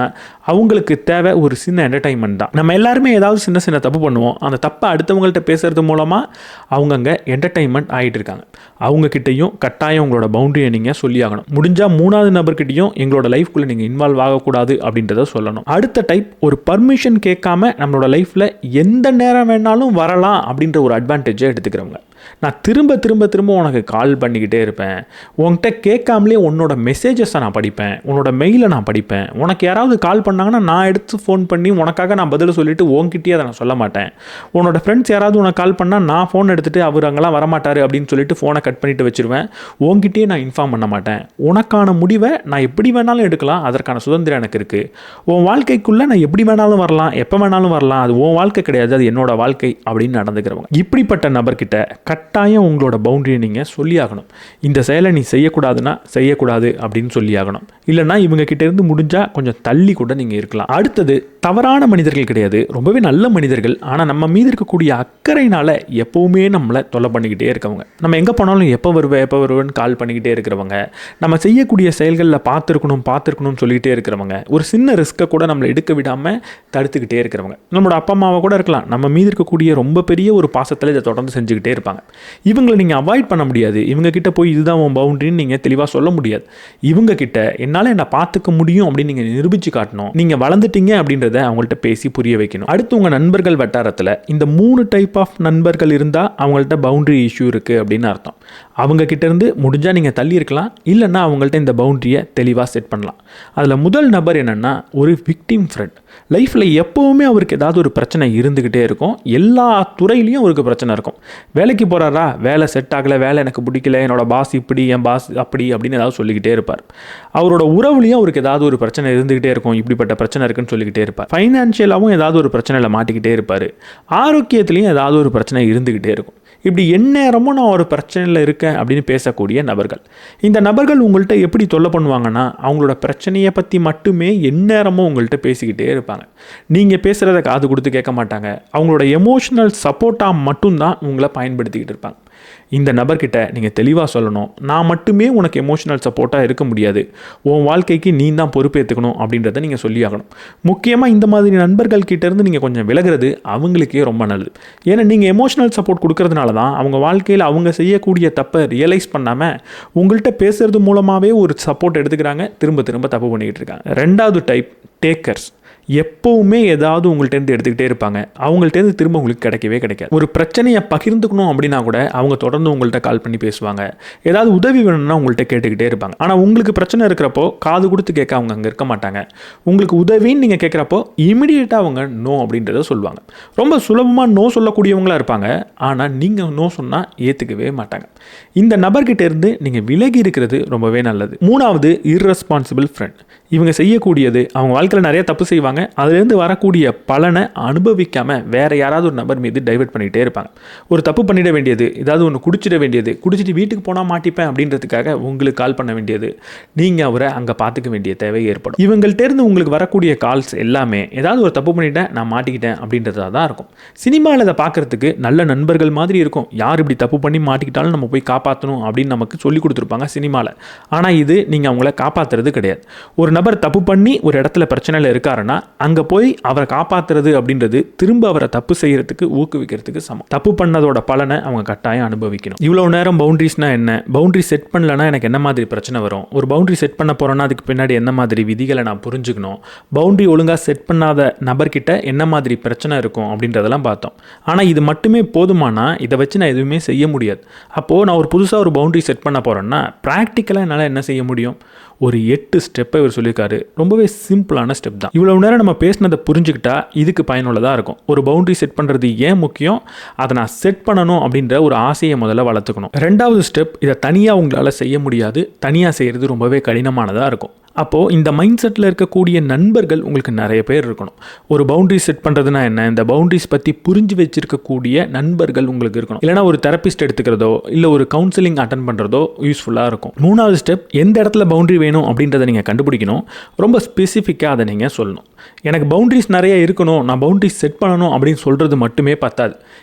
அவங்களுக்கு தேவை ஒரு சின்ன என்டர்டைன்மெண்ட் தான். நம்ம எல்லாருமே ஏதாவது சின்ன சின்ன தப்பு பண்ணுவோம், அந்த தப்பை அடுத்தவங்கள்ட்ட பேசுறது மூலமாக அவங்க அங்கே என்டர்டைன்மெண்ட் ஆகிட்டு இருக்காங்க. அவங்கக்கிட்டையும் கட்டாயம் உங்களோட பவுண்டரியை நீங்கள் சொல்லி ஆகணும். முடிஞ்சா 3வது நபர்கிட்டையும் எங்களோட லைஃப்குள்ள நீங்க இன்வால்வ் ஆகக்கூடாது அப்படின்றத சொல்லணும். அடுத்த டைப், ஒரு பர்மிஷன் கேட்காம நம்மளோட லைஃப்ல எந்த நேரம் வேணாலும் வரலாம் அப்படின்ற ஒரு அட்வான்டேஜை எடுத்துக்கிறவங்க. நான் திரும்ப திரும்ப திரும்ப உனக்கு கால் பண்ணிக்கிட்டே இருப்பேன், உன்கிட்ட கேட்காமலே உன்னோட மெசேஜஸை நான் படிப்பேன், உன்னோட மெயிலை நான் படிப்பேன், உனக்கு யாராவது கால் பண்ணாங்கன்னா நான் எடுத்து ஃபோன் பண்ணி உனக்காக நான் பதில் சொல்லிவிட்டு உன்கிட்டயே அதை நான் சொல்ல மாட்டேன். உன்னோட ஃப்ரெண்ட்ஸ் யாராவது உனக்கு கால் பண்ணால் நான் ஃபோன் எடுத்துகிட்டு அவர் அங்கெல்லாம் வரமாட்டார் அப்படின்னு சொல்லிட்டு ஃபோனை கட் பண்ணிவிட்டு வச்சுருவேன். உன்கிட்டயே நான் இன்ஃபார்ம் பண்ண மாட்டேன். உனக்கான முடிவை நான் எப்படி வேணாலும் எடுக்கலாம், அதற்கான சுதந்திரம் எனக்கு இருக்குது. உன் வாழ்க்கைக்குள்ளே நான் எப்படி வேணாலும் வரலாம், எப்போ வேணாலும் வரலாம், அது உன் வாழ்க்கை கிடையாது, அது என்னோட வாழ்க்கை அப்படின்னு நடந்துக்கிறவங்க. இப்படிப்பட்ட நபர்கிட்ட கட்டாயம் உங்களோட பவுண்டரியை நீங்கள் சொல்லி ஆகணும். இந்த செயலை நீ செய்யக்கூடாதுன்னா செய்யக்கூடாது அப்படின்னு சொல்லி ஆகணும். இல்லைனா இவங்க கிட்ட இருந்து முடிஞ்சால் கொஞ்சம் தள்ளி கூட நீங்கள் இருக்கலாம். அடுத்தது, தவறான மனிதர்கள் கிடையாது, ரொம்பவே நல்ல மனிதர்கள். ஆனால் நம்ம மீது இருக்கக்கூடிய அக்கறையினால எப்போவுமே நம்மளை தொல்லை பண்ணிக்கிட்டே இருக்கவங்க. நம்ம எங்கே போனாலும் எப்போ வருவேன்னு கால் பண்ணிக்கிட்டே இருக்கிறவங்க, நம்ம செய்யக்கூடிய செயல்களில் பார்த்துருக்கணும்னு சொல்லிக்கிட்டே இருக்கிறவங்க, ஒரு சின்ன ரிஸ்க்கை கூட நம்மளை எடுக்க விடாமல் தடுத்துக்கிட்டே இருக்கிறவங்க. நம்மளோட அப்பா அம்மாவை கூட இருக்கலாம், நம்ம மீது இருக்கக்கூடிய ரொம்ப பெரிய ஒரு பாசத்தில் இதை தொடர்ந்து செஞ்சுக்கிட்டே இருப்பாங்க. இவங்களை நீங்கள் அவாய்ட் பண்ண முடியாது. இவங்க கிட்ட போய் இதுதான் உன் பவுண்டரின்னு நீங்கள் தெளிவாக சொல்ல முடியாது. இவங்க கிட்ட என்னால் என்ன பார்த்துக்க முடியும் அப்படின்னு நீங்கள் நிரூபித்து காட்டணும். நீங்கள் வளர்ந்துட்டீங்க அப்படின்றத அவங்கள்ட்ட பேசி புரிய வைக்கணும். அடுத்து, உங்கள் நண்பர்கள் வட்டாரத்தில் இந்த 3 டைப் ஆஃப் நண்பர்கள் இருந்தால் அவங்கள்ட்ட பவுண்டரி இஷ்யூ இருக்குது அப்படின்னு அர்த்தம். அவங்க கிட்ட இருந்து முடிஞ்சால் நீங்கள் தள்ளி இருக்கலாம், இல்லைன்னா அவங்கள்ட்ட இந்த பவுண்டரியை தெளிவாக செட் பண்ணலாம். அதில் முதல் நபர் என்னென்னா, ஒரு விக்டிம் ஃப்ரெண்ட். லைஃப்பில் எப்போவுமே அவருக்கு ஏதாவது ஒரு பிரச்சனை இருந்துக்கிட்டே இருக்கும். எல்லா துறையிலையும் அவருக்கு பிரச்சனை இருக்கும். வேலைக்கு போகிறாரா, வேலை செட் ஆகலை, வேலை எனக்கு பிடிக்கல, என்னோட பாஸ் இப்படி, என் பாஸ் அப்படி அப்படின்னு ஏதாவது சொல்லிக்கிட்டே இருப்பார். அவரோட உறவுலையும் அவருக்கு ஏதாவது ஒரு பிரச்சனை இருந்துக்கிட்டே இருக்கும். இப்படிப்பட்ட பிரச்சனை இருக்குன்னு சொல்லிக்கிட்டே இருப்பார். ஃபைனான்ஷியலாகவும் ஏதாவது ஒரு பிரச்சனையில் மாட்டிக்கிட்டே இருப்பார். ஆரோக்கியத்துலேயும் ஏதாவது ஒரு பிரச்சனை இருந்துக்கிட்டே இருக்கும். இப்படி எந்நேரமும் நான் ஒரு பிரச்சனையில் இருக்கேன் அப்படின்னு பேசக்கூடிய நபர்கள். இந்த நபர்கள் உங்கள்கிட்ட எப்படி தொல்லை பண்ணுவாங்கன்னா, அவங்களோட பிரச்சனையை பற்றி மட்டுமே எந்நேரமும் உங்கள்கிட்ட பேசிக்கிட்டே இருப்பாங்க. நீங்கள் பேசுகிறத காது கொடுத்து கேட்க மாட்டாங்க. அவங்களோட எமோஷனல் சப்போர்ட்டாக மட்டும்தான் உங்களை பயன்படுத்திக்கிட்டு இருப்பாங்க. இந்த நபர்கிட்ட நீங்கள் தெளிவாக சொல்லணும், நான் மட்டுமே உனக்கு எமோஷனல் சப்போர்ட்டாக இருக்க முடியாது, உன் வாழ்க்கைக்கு நீ தான் பொறுப்பேற்றுக்கணும் அப்படின்றத நீங்கள் சொல்லி ஆகணும். முக்கியமாக இந்த மாதிரி நண்பர்கள் கிட்டேருந்து நீங்கள் கொஞ்சம் விலகிறது அவங்களுக்கே ரொம்ப நல்லது. ஏன்னா நீங்கள் எமோஷனல் சப்போர்ட் கொடுக்கறதுனால தான் அவங்க வாழ்க்கையில் அவங்க செய்யக்கூடிய தப்பை ரியலைஸ் பண்ணாமல் உங்கள்கிட்ட பேசுகிறது மூலமாகவே ஒரு சப்போர்ட் எடுத்துக்கிறாங்க, திரும்ப திரும்ப தப்பு பண்ணிக்கிட்டு இருக்காங்க. 2வது டைப், டேக்கர்ஸ். எப்போவுமே ஏதாவது உங்கள்கிட்டருந்து எடுத்துக்கிட்டே இருப்பாங்க. அவங்கள்ட்டேருந்து திரும்ப உங்களுக்கு கிடைக்கவே கிடைக்காது. ஒரு பிரச்சனையை பகிர்ந்துக்கணும் அப்படின்னா கூட அவங்க தொடர்ந்து உங்கள்கிட்ட கால் பண்ணி பேசுவாங்க. ஏதாவது உதவி வேணும்னா உங்கள்கிட்ட கேட்டுக்கிட்டே இருப்பாங்க. ஆனால் உங்களுக்கு பிரச்சனை இருக்கிறப்போ காது கொடுத்து கேட்க அவங்க அங்கே இருக்க மாட்டாங்க. உங்களுக்கு உதவின்னு நீங்கள் கேட்குறப்போ இமிடியேட்டாக அவங்க நோ அப்படின்றத சொல்லுவாங்க. ரொம்ப சுலபமாக நோ சொல்லக்கூடியவங்களாக இருப்பாங்க. ஆனால் நீங்கள் நோ சொன்னால் ஏற்றுக்கவே மாட்டாங்க. இந்த நபர்கிட்ட இருந்து நீங்கள் விலகி இருக்கிறது ரொம்பவே நல்லது. 3வது, இர்ரெஸ்பான்சிபிள் ஃப்ரெண்ட். இவங்க செய்யக்கூடியது, அவங்க வாழ்க்கையில் நிறைய தப்பு செய்வாங்க, அதுலேருந்து வரக்கூடிய பலனை அனுபவிக்காமல் வேறு யாராவது ஒரு நபர் மீது டைவர்ட் பண்ணிகிட்டே இருப்பாங்க. ஒரு தப்பு பண்ணிட வேண்டியது, ஏதாவது ஒன்று குடிச்சிட வேண்டியது, குடிச்சிட்டு வீட்டுக்கு போனால் மாட்டிப்பேன் அப்படின்றதுக்காக உங்களுக்கு கால் பண்ண வேண்டியது, நீங்கள் அவரை அங்கே பார்த்துக்க வேண்டிய தேவை ஏற்படும். இவங்கள்ட்டேருந்து உங்களுக்கு வரக்கூடிய கால்ஸ் எல்லாமே ஏதாவது ஒரு தப்பு பண்ணிட்டேன், நான் மாட்டிக்கிட்டேன் அப்படின்றதா தான் இருக்கும். சினிமாவில் இதை பார்க்குறதுக்கு நல்ல நண்பர்கள் மாதிரி இருக்கும். யார் இப்படி தப்பு பண்ணி மாட்டிக்கிட்டாலும் நம்ம போய் காப்பாற்றணும் அப்படின்னு நமக்கு சொல்லி கொடுத்துருப்பாங்க சினிமாவில். ஆனால் இது நீங்கள் அவங்கள காப்பாற்றுறது கிடையாது. ஒரு நபர் தப்பு பண்ணி ஒரு இடத்துல பிரச்சனையில் இருக்காருன்னா அங்கே போய் அவரை காப்பாற்றுறது அப்படின்றது திரும்ப அவரை தப்பு செய்கிறதுக்கு ஊக்குவிக்கிறதுக்கு சமம். தப்பு பண்ணதோட பலனை அவங்க கட்டாயம் அனுபவிக்கணும். இவ்வளோ நேரம் பவுண்டரிஸ்னா என்ன, பவுண்டரி செட் பண்ணலன்னா எனக்கு என்ன மாதிரி பிரச்சனை வரும், ஒரு பவுண்டரி செட் பண்ண போகிறேன்னா அதுக்கு பின்னாடி என்ன மாதிரி விதிகளை நான் புரிஞ்சுக்கணும், பவுண்டரி ஒழுங்காக செட் பண்ணாத நபர்கிட்ட என்ன மாதிரி பிரச்சனை இருக்கும் அப்படின்றதெல்லாம் பார்த்தோம். ஆனால் இது மட்டுமே போதுமானா இதை வச்சு நான் எதுவுமே செய்ய முடியாது. அப்போது நான் ஒரு புதுசாக ஒரு பவுண்டரி செட் பண்ண போகிறேன்னா ப்ராக்டிக்கலாக என்னால் என்ன செய்ய முடியும்? ஒரு 8 ஸ்டெப்பை இவர் சொல்லியிருக்காரு. ரொம்பவே சிம்பிளான ஸ்டெப் தான். இவ்வளவு நேரம் நம்ம பேசினதை புரிஞ்சுக்கிட்டா இதுக்கு பயனுள்ளதாக இருக்கும். ஒரு பவுண்டரி செட் பண்ணுறது ஏன் முக்கியம், அதை நான் செட் பண்ணணும் அப்படின்ற ஒரு ஆசையை முதல்ல வளர்த்துக்கணும். 2வது ஸ்டெப், இதை தனியாக உங்களால் செய்ய முடியாது, தனியாக செய்கிறது ரொம்பவே கடினமானதாக இருக்கும். அப்போது இந்த மைண்ட் செட்டில் இருக்கக்கூடிய நண்பர்கள் உங்களுக்கு நிறைய பேர் இருக்கணும். ஒரு பவுண்டரி செட் பண்ணுறதுனா என்ன, இந்த பவுண்டரிஸ் பற்றி புரிஞ்சு வச்சிருக்கக்கூடிய நண்பர்கள் உங்களுக்கு இருக்கணும். இல்லைனா ஒரு தெரபிஸ்ட் எடுத்துக்கிறதோ இல்லை ஒரு கவுன்சிலிங் அட்டன் பண்ணுறதோ யூஸ்ஃபுல்லாக இருக்கும். 3வது ஸ்டெப், எந்த இடத்துல பவுண்டரி வேணும் அப்படின்றத நீங்கள் கண்டுபிடிக்கணும். ரொம்ப ஸ்பெசிஃபிக்காக அதை நீங்கள் சொல்லணும். எனக்கு பவுண்டரிஸ் நிறைய இருக்கணும், நான் பவுண்டரிஸ் செட் பண்ணணும் அப்படின்னு சொல்கிறது மட்டுமே பத்தாது.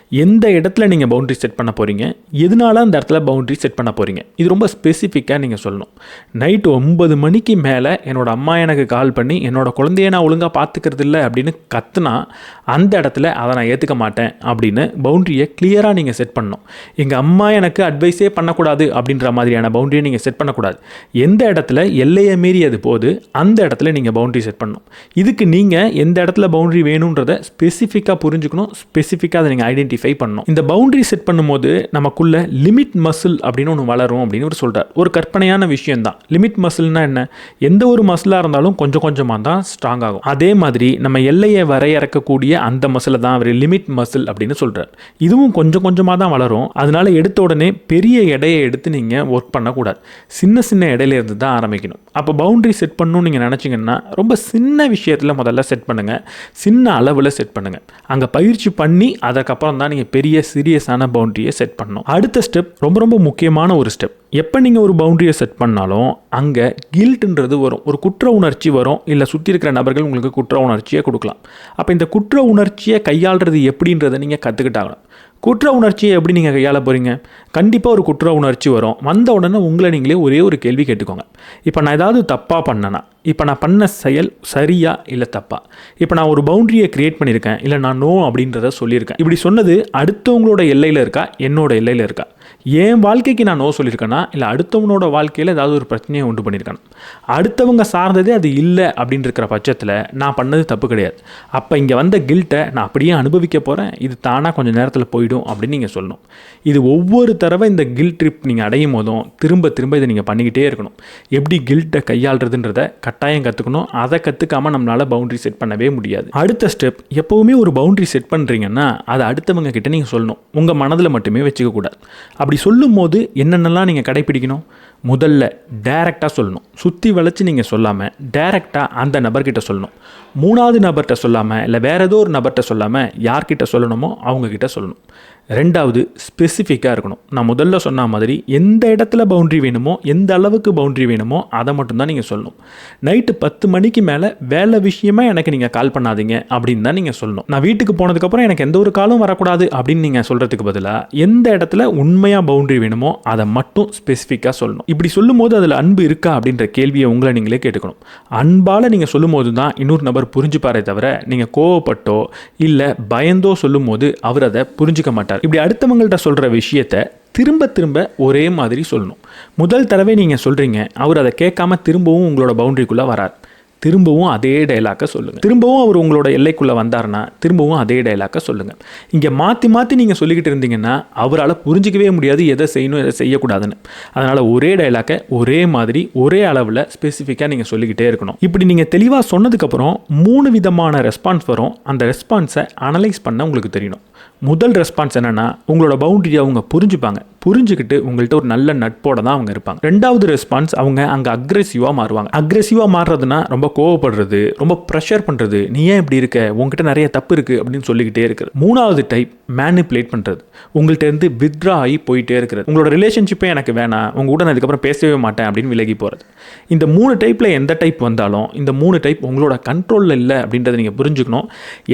எந்த இடத்துல நீங்கள் பவுண்டரி செட் பண்ண போகிறீங்க, எதனால அந்த இடத்துல பவுண்டரி செட் பண்ண போகிறீங்க, இது ரொம்ப ஸ்பெசிஃபிக்காக நீங்கள் சொல்லணும். நைட்டு 9 மணிக்கு மேலே மேலே என்னோட அம்மா எனக்கு கால் பண்ணி என்னோட குழந்தைய நான் ஒழுங்காக பார்த்துக்கிறது இல்லை அப்படின்னு கத்துனா அந்த இடத்துல அதை நான் ஏற்றுக்க மாட்டேன் அப்படின்னு பவுண்டரியை கிளியராக நீங்கள் செட் பண்ணணும். எங்கள் அம்மா எனக்கு அட்வைஸே பண்ணக்கூடாது அப்படின்ற மாதிரியான பவுண்டரியை நீங்கள் செட் பண்ணக்கூடாது. எந்த இடத்துல எல்லையை மீறி அது போகுது அந்த இடத்துல நீங்கள் பவுண்டரி செட் பண்ணணும். இதுக்கு நீங்கள் எந்த இடத்துல பவுண்டரி வேணுன்றதை ஸ்பெசிஃபிக்காக புரிஞ்சுக்கணும், ஸ்பெசிஃபிக்காக அதை நீங்கள் ஐடென்டிஃபை பண்ணணும். இந்த பவுண்டரி செட் பண்ணும்போது நமக்குள்ள லிமிட் மசில் அப்படின்னு ஒன்று வளரும் அப்படின்னு ஒரு சொல்கிறார். ஒரு கற்பனையான விஷயம் தான். லிமிட் மசில்னா என்ன? எந்த ஒரு மசிலாக இருந்தாலும் கொஞ்சம் கொஞ்சமாக தான் ஸ்ட்ராங் ஆகும். அதே மாதிரி நம்ம எல்லையை வரையறக்கக்கூடிய அந்த மசிலை தான் அவர் லிமிட் மசில் அப்படின்னு சொல்கிறார். இதுவும் கொஞ்சம் கொஞ்சமாக தான் வளரும். அதனால எடுத்த உடனே பெரிய எடையை எடுத்து நீங்கள் ஒர்க் பண்ணக்கூடாது. சின்ன சின்ன இடையில இருந்து தான் ஆரம்பிக்கணும். அப்போ பவுண்டரி செட் பண்ணணும்னு நீங்கள் நினச்சிங்கன்னா ரொம்ப சின்ன விஷயத்தில் முதல்ல செட் பண்ணுங்கள், சின்ன அளவில் செட் பண்ணுங்கள். அங்கே பயிற்சி பண்ணி அதுக்கப்புறம் தான் நீங்கள் பெரிய சீரியஸான பவுண்டரியை செட் பண்ணணும். அடுத்த ஸ்டெப் ரொம்ப ரொம்ப முக்கியமான ஒரு ஸ்டெப். எப்போ நீங்கள் ஒரு பவுண்டரியை செட் பண்ணாலும் அங்கே கில்ட்டுன்றது வரும், ஒரு குற்ற உணர்ச்சி வரும். இல்லை சுற்றி இருக்கிற நபர்கள் உங்களுக்கு குற்ற உணர்ச்சியை கொடுக்கலாம். அப்போ இந்த குற்ற உணர்ச்சியை கையாளுறது எப்படின்றத நீங்கள் கற்றுக்கிட்டாகணும். குற்ற உணர்ச்சியை எப்படி நீங்கள் கையாள போகிறீங்க? கண்டிப்பாக ஒரு குற்ற உணர்ச்சி வரும். வந்த உடனே உங்களை நீங்களே ஒரே ஒரு கேள்வி கேட்டுக்கோங்க. இப்போ நான் ஏதாவது தப்பாக பண்ணனா, இப்போ நான் பண்ண செயல் சரியா இல்லை தப்பா? இப்போ நான் ஒரு பவுண்டரியை கிரியேட் பண்ணியிருக்கேன், இல்லை நான் நோ அப்படின்றத சொல்லியிருக்கேன். இப்படி சொன்னது அடுத்தவங்களோட எல்லையில் இருக்கா, என்னோட எல்லையில் இருக்கா? என் வாழ்க்கைக்கு நான் நோ சொல்லியிருக்கேனா, இல்லை அடுத்தவனோட வாழ்க்கையில் ஏதாவது ஒரு பிரச்சனையை உண்டு பண்ணியிருக்கேன்? அடுத்தவங்க சார்ந்ததே அது இல்லை அப்படின்னு இருக்கிற பட்சத்தில் நான் பண்ணது தப்பு கிடையாது. அப்போ இங்கே வந்த கில்ட்டை நான் அப்படியே அனுபவிக்க போகிறேன், இது தானாக கொஞ்சம் நேரத்தில் போயிடும் அப்படின்னு நீங்கள் சொல்லணும். இது ஒவ்வொரு தடவை இந்த கில்ட் ட்ரிப் நீங்கள் அடையும் போதும் திரும்ப திரும்ப இதை நீங்கள் பண்ணிக்கிட்டே இருக்கணும். எப்படி கில்ட்டை கையாளுறதுன்றதை கட்டாயம் கற்றுக்கணும். அதை கற்றுக்காமல் நம்மளால் பவுண்டரி செட் பண்ணவே முடியாது. அடுத்த ஸ்டெப், எப்போவுமே ஒரு பவுண்டரி செட் பண்ணுறீங்கன்னா அதை அடுத்தவங்க கிட்ட நீங்கள் சொல்லணும். உங்கள் மனதில் மட்டுமே வச்சுக்கக்கூடாது. அப்படி சொல்லும் போது என்னென்னலாம் நீங்கள் கடைப்பிடிக்கணும்? முதல்ல டைரெக்டாக சொல்லணும். சுற்றி வளைச்சி நீங்கள் சொல்லாமல் டைரெக்டாக அந்த நபர்கிட்ட சொல்லணும். மூணாவது நபர்கிட்ட சொல்லாமல், இல்லை வேறு ஏதோ ஒரு நபர்கிட்ட சொல்லாமல் யார்கிட்ட சொல்லணுமோ அவங்கக்கிட்ட சொல்லணும். ரெண்டாவது, ஸ்பெசிஃபிக்காக இருக்கணும். நான் முதல்ல சொன்ன மாதிரி எந்த இடத்துல பவுண்டரி வேணுமோ, எந்த அளவுக்கு பவுண்டரி வேணுமோ அதை மட்டும்தான் நீங்கள் சொல்லணும். நைட்டு 10 மணிக்கு மேலே வேலை விஷயமா எனக்கு நீங்கள் கால் பண்ணாதீங்க அப்படின்னு தான் நீங்கள் சொல்லணும். நான் வீட்டுக்கு போனதுக்கப்புறம் எனக்கு எந்த ஒரு காலும் வரக்கூடாது அப்படின்னு நீங்கள் சொல்கிறதுக்கு பதிலாக எந்த இடத்துல உண்மையாக பவுண்டரி வேணுமோ அதை மட்டும் ஸ்பெசிஃபிக்காக சொல்லணும். இப்படி சொல்லும் போது அதில் அன்பு இருக்கா அப்படின்ற கேள்வியை உங்களை நீங்களே கேட்டுக்கணும். அன்பால் நீங்கள் சொல்லும் போது தான் இன்னொரு நபர் புரிஞ்சுப்பாரே தவிர நீங்கள் கோவப்பட்டோ இல்லை பயந்தோ சொல்லும் போது அவர் அதை புரிஞ்சுக்க மாட்டார். இப்படி அடுத்தவங்கள்ட்ட சொல்கிற விஷயத்தை திரும்ப திரும்ப ஒரே மாதிரி சொல்லணும். முதல் தடவை நீங்கள் சொல்கிறீங்க, அவர் அதை கேட்காம திரும்பவும் உங்களோட பவுண்டரிக்குள்ளே வரார். திரும்பவும் அதே டைலாக்கை சொல்லுங்கள். திரும்பவும் அவர் உங்களோட எல்லைக்குள்ளே வந்தார்னா திரும்பவும் அதே டைலாக்கை சொல்லுங்கள். இங்கே மாற்றி மாற்றி நீங்கள் சொல்லிக்கிட்டு இருந்தீங்கன்னா அவரால் புரிஞ்சிக்கவே முடியாது எதை செய்யணும் எதை செய்யக்கூடாதுன்னு. அதனால் ஒரே டைலாக்கை ஒரே மாதிரி ஒரே அளவில் ஸ்பெசிஃபிக்காக நீங்கள் சொல்லிக்கிட்டே இருக்கணும். இப்படி நீங்கள் தெளிவாக சொன்னதுக்கப்புறம் 3 விதமான ரெஸ்பான்ஸ் வரும். அந்த ரெஸ்பான்ஸை அனலைஸ் பண்ண உங்களுக்கு தெரியணும். முதல் ரெஸ்பான்ஸ் என்னென்னா, உங்களோட பவுண்டரியை அவங்க புரிஞ்சுப்பாங்க. புரிஞ்சுக்கிட்டு உங்கள்கிட்ட ஒரு நல்ல நட்போட தான் அவங்க இருப்பாங்க. ரெண்டாவது ரெஸ்பான்ஸ், அவங்க அங்கே அக்ரெசிவாக மாறுவாங்க. அக்ரெசிவாக மாறுறதுனா ரொம்ப கோவப்படுறது, ரொம்ப ப்ரெஷர் பண்ணுறது, நீ ஏன் இப்படி இருக்க, உங்ககிட்ட நிறைய தப்பு இருக்குது அப்படின்னு சொல்லிக்கிட்டே இருக்கிறது. மூணாவது டைப், மேனிப்புலேட் பண்ணுறது. உங்கள்கிட்ட இருந்து வித்ரா ஆகி போயிட்டே இருக்கிறது. உங்களோட ரிலேஷன்ஷிப்பே எனக்கு வேணாம், உங்கள் கூட நான் இதுக்கப்புறம் பேசவே மாட்டேன் அப்படின்னு விலகி போகிறது. இந்த 3 டைப்பில் எந்த டைப் வந்தாலும் இந்த 3 டைப் உங்களோட கண்ட்ரோலில் இல்லை அப்படின்றத நீங்கள் புரிஞ்சுக்கணும்.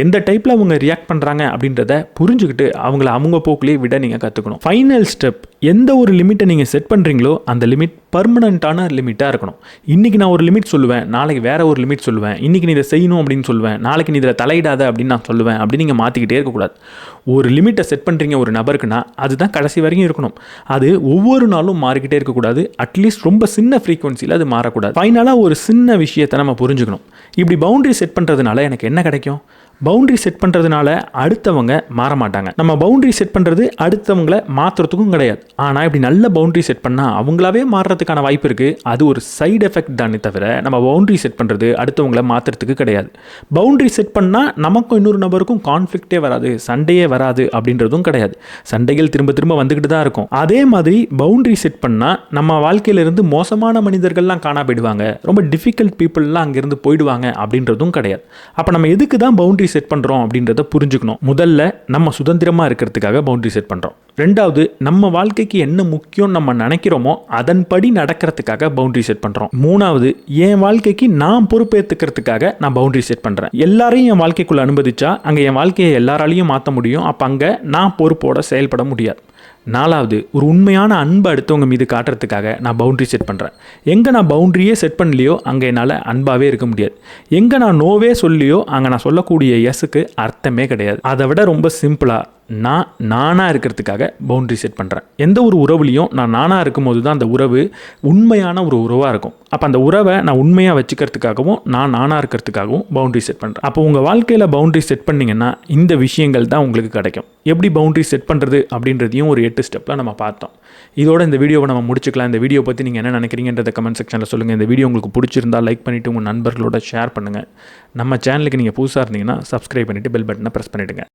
எந்த டைப்பில் அவங்க ரியாக்ட் பண்ணுறாங்க அப்படின்றத புரிஞ்சுக்கிட்டு அவங்கள அவங்க போக்குலேயே விட நீங்கள் கற்றுக்கணும். ஃபைனல் ஸ்டெப், எந்த ஒரு லிமிட்டை நீங்கள் செட் பண்ணுறீங்களோ அந்த லிமிட் பர்மனண்ட்டான லிமிட்டாக இருக்கணும். இன்றைக்கி நான் ஒரு லிமிட் சொல்லுவேன், நாளைக்கு வேறு ஒரு லிமிட் சொல்லுவேன். இன்றைக்கி நீ இதை செய்யணும் அப்படின்னு சொல்லுவேன், நாளைக்கு நீ இதில் தலையிடாத அப்படின்னு நான் சொல்லுவேன். அப்படி நீங்கள் மாற்றிக்கிட்டே இருக்கக்கூடாது. ஒரு லிமிட்டை செட் பண்ணுறீங்க ஒரு நபருக்குன்னா அதுதான் கடைசி வரைக்கும் இருக்கணும். அது ஒவ்வொரு நாளும் மாறிக்கிட்டே இருக்கக்கூடாது. அட்லீஸ்ட் ரொம்ப சின்ன ஃப்ரீக்வன்சியில் அது மாறக்கூடாது. ஃபைனலாக ஒரு சின்ன விஷயத்தை நம்ம புரிஞ்சுக்கணும். இப்படி பவுண்டரி செட் பண்ணுறதுனால எனக்கு என்ன கிடைக்கும்? பவுண்டரி செட் பண்ணுறதுனால அடுத்தவங்க மாற மாட்டாங்க. நம்ம பவுண்டரி செட் பண்ணுறது அடுத்தவங்களை மாற்றுறதுக்கும் கிடையாது. ஆனால் இப்படி நல்ல பவுண்டரி செட் பண்ணால் அவங்களாவே மாறுறதுக்கான வாய்ப்பு இருக்குது. அது ஒரு சைடு எஃபெக்ட் தானே தவிர நம்ம பவுண்டரி செட் பண்ணுறது அடுத்தவங்களை மாற்றுறதுக்கு கிடையாது. பவுண்டரி செட் பண்ணால் நமக்கும் இன்னொரு நபருக்கும் கான்ஃப்ளிக்டே வராது, சண்டையே வராது அப்படின்றதும் கிடையாது. சண்டைகள் திரும்ப திரும்ப வந்துக்கிட்டு தான் இருக்கும். அதே மாதிரி பவுண்டரி செட் பண்ணால் நம்ம வாழ்க்கையிலிருந்து மோசமான மனிதர்கள்லாம் காணா போயிடுவாங்க, ரொம்ப டிஃபிகல்ட் பீப்புளெலாம் அங்கேருந்து போயிடுவாங்க அப்படின்றதும் கிடையாது. அப்போ நம்ம எதுக்கு தான் பவுண்டரி செட் பண்றோம் அப்படின்றத புரிஞ்சுக்கணும். முதல்ல நம்ம சுதந்திரமா இருக்கிறதுக்காக பவுண்டரி செட் பண்றோம். ரெண்டாவது, நம்ம வாழ்க்கைக்கு என்ன முக்கியம் நம்ம நினைக்கிறோமோ அதன்படி நடக்கிறதுக்காக பவுண்டரி செட் பண்றோம். மூணாவது, என் வாழ்க்கைக்கு நான் பொறுப்பேற்றுக்கிறதுக்காக நான் பவுண்டரி செட் பண்றேன். எல்லாரையும் என் வாழ்க்கைக்குள்ள அனுமதிச்சா அங்க என் வாழ்க்கையை எல்லாராலையும் மாற்ற முடியும். அப்ப அங்க நான் பொறுப்போட செயல்பட முடியாது. 4வது, ஒரு உண்மையான அன்பை அடுத்தவங்க மீது காட்டுறதுக்காக நான் பவுண்டரி செட் பண்ணுறேன். எங்கே நான் பவுண்டரியே செட் பண்ணலையோ அங்கே என்னால் அன்பாகவே இருக்க முடியாது. எங்கே நான் நோவே சொல்லியோ அங்கே நான் சொல்லக்கூடிய எஸ்ஸுக்கு அர்த்தமே கிடையாது. அதை விட ரொம்ப சிம்பிளாக நானாக இருக்கிறதுக்காக பவுண்டரி செட் பண்ணுறேன். எந்த ஒரு உறவுலையும் நான் நானாக இருக்கும்போது தான் அந்த உறவு உண்மையான ஒரு உறவாக இருக்கும். அப்போ அந்த உறவை நான் உண்மையாக வச்சுக்கிறதுக்காகவும் நானாக இருக்கிறதுக்காகவும் பவுண்டரி செட் பண்ணுறேன். அப்போ உங்கள் வாழ்க்கையில் பவுண்டரி செட் பண்ணிங்கன்னா இந்த விஷயங்கள் தான் உங்களுக்கு கிடைக்கும். எப்படி பவுண்டரி செட் பண்ணுறது அப்படின்றதையும் ஒரு 8 ஸ்டெப்பில் நம்ம பார்த்தோம். இதோட இந்த வீடியோவை நம்ம முடிச்சுக்கலாம். இந்த வீடியோ பற்றி நீங்கள் என்ன நினைக்கிறீங்கன்றத கமெண்ட் செக்ஷனில் சொல்லுங்கள். இந்த வீடியோ உங்களுக்கு பிடிச்சிருந்தால் லைக் பண்ணிவிட்டு உங்கள் நண்பர்களோட ஷேர் பண்ணுங்கள். நம்ம சேனலுக்கு நீங்கள் புதுசாக இருந்தீங்கன்னா சப்ஸ்கிரைப் பண்ணிவிட்டு பெல் பட்டனை ப்ரெஸ் பண்ணிவிடுங்க.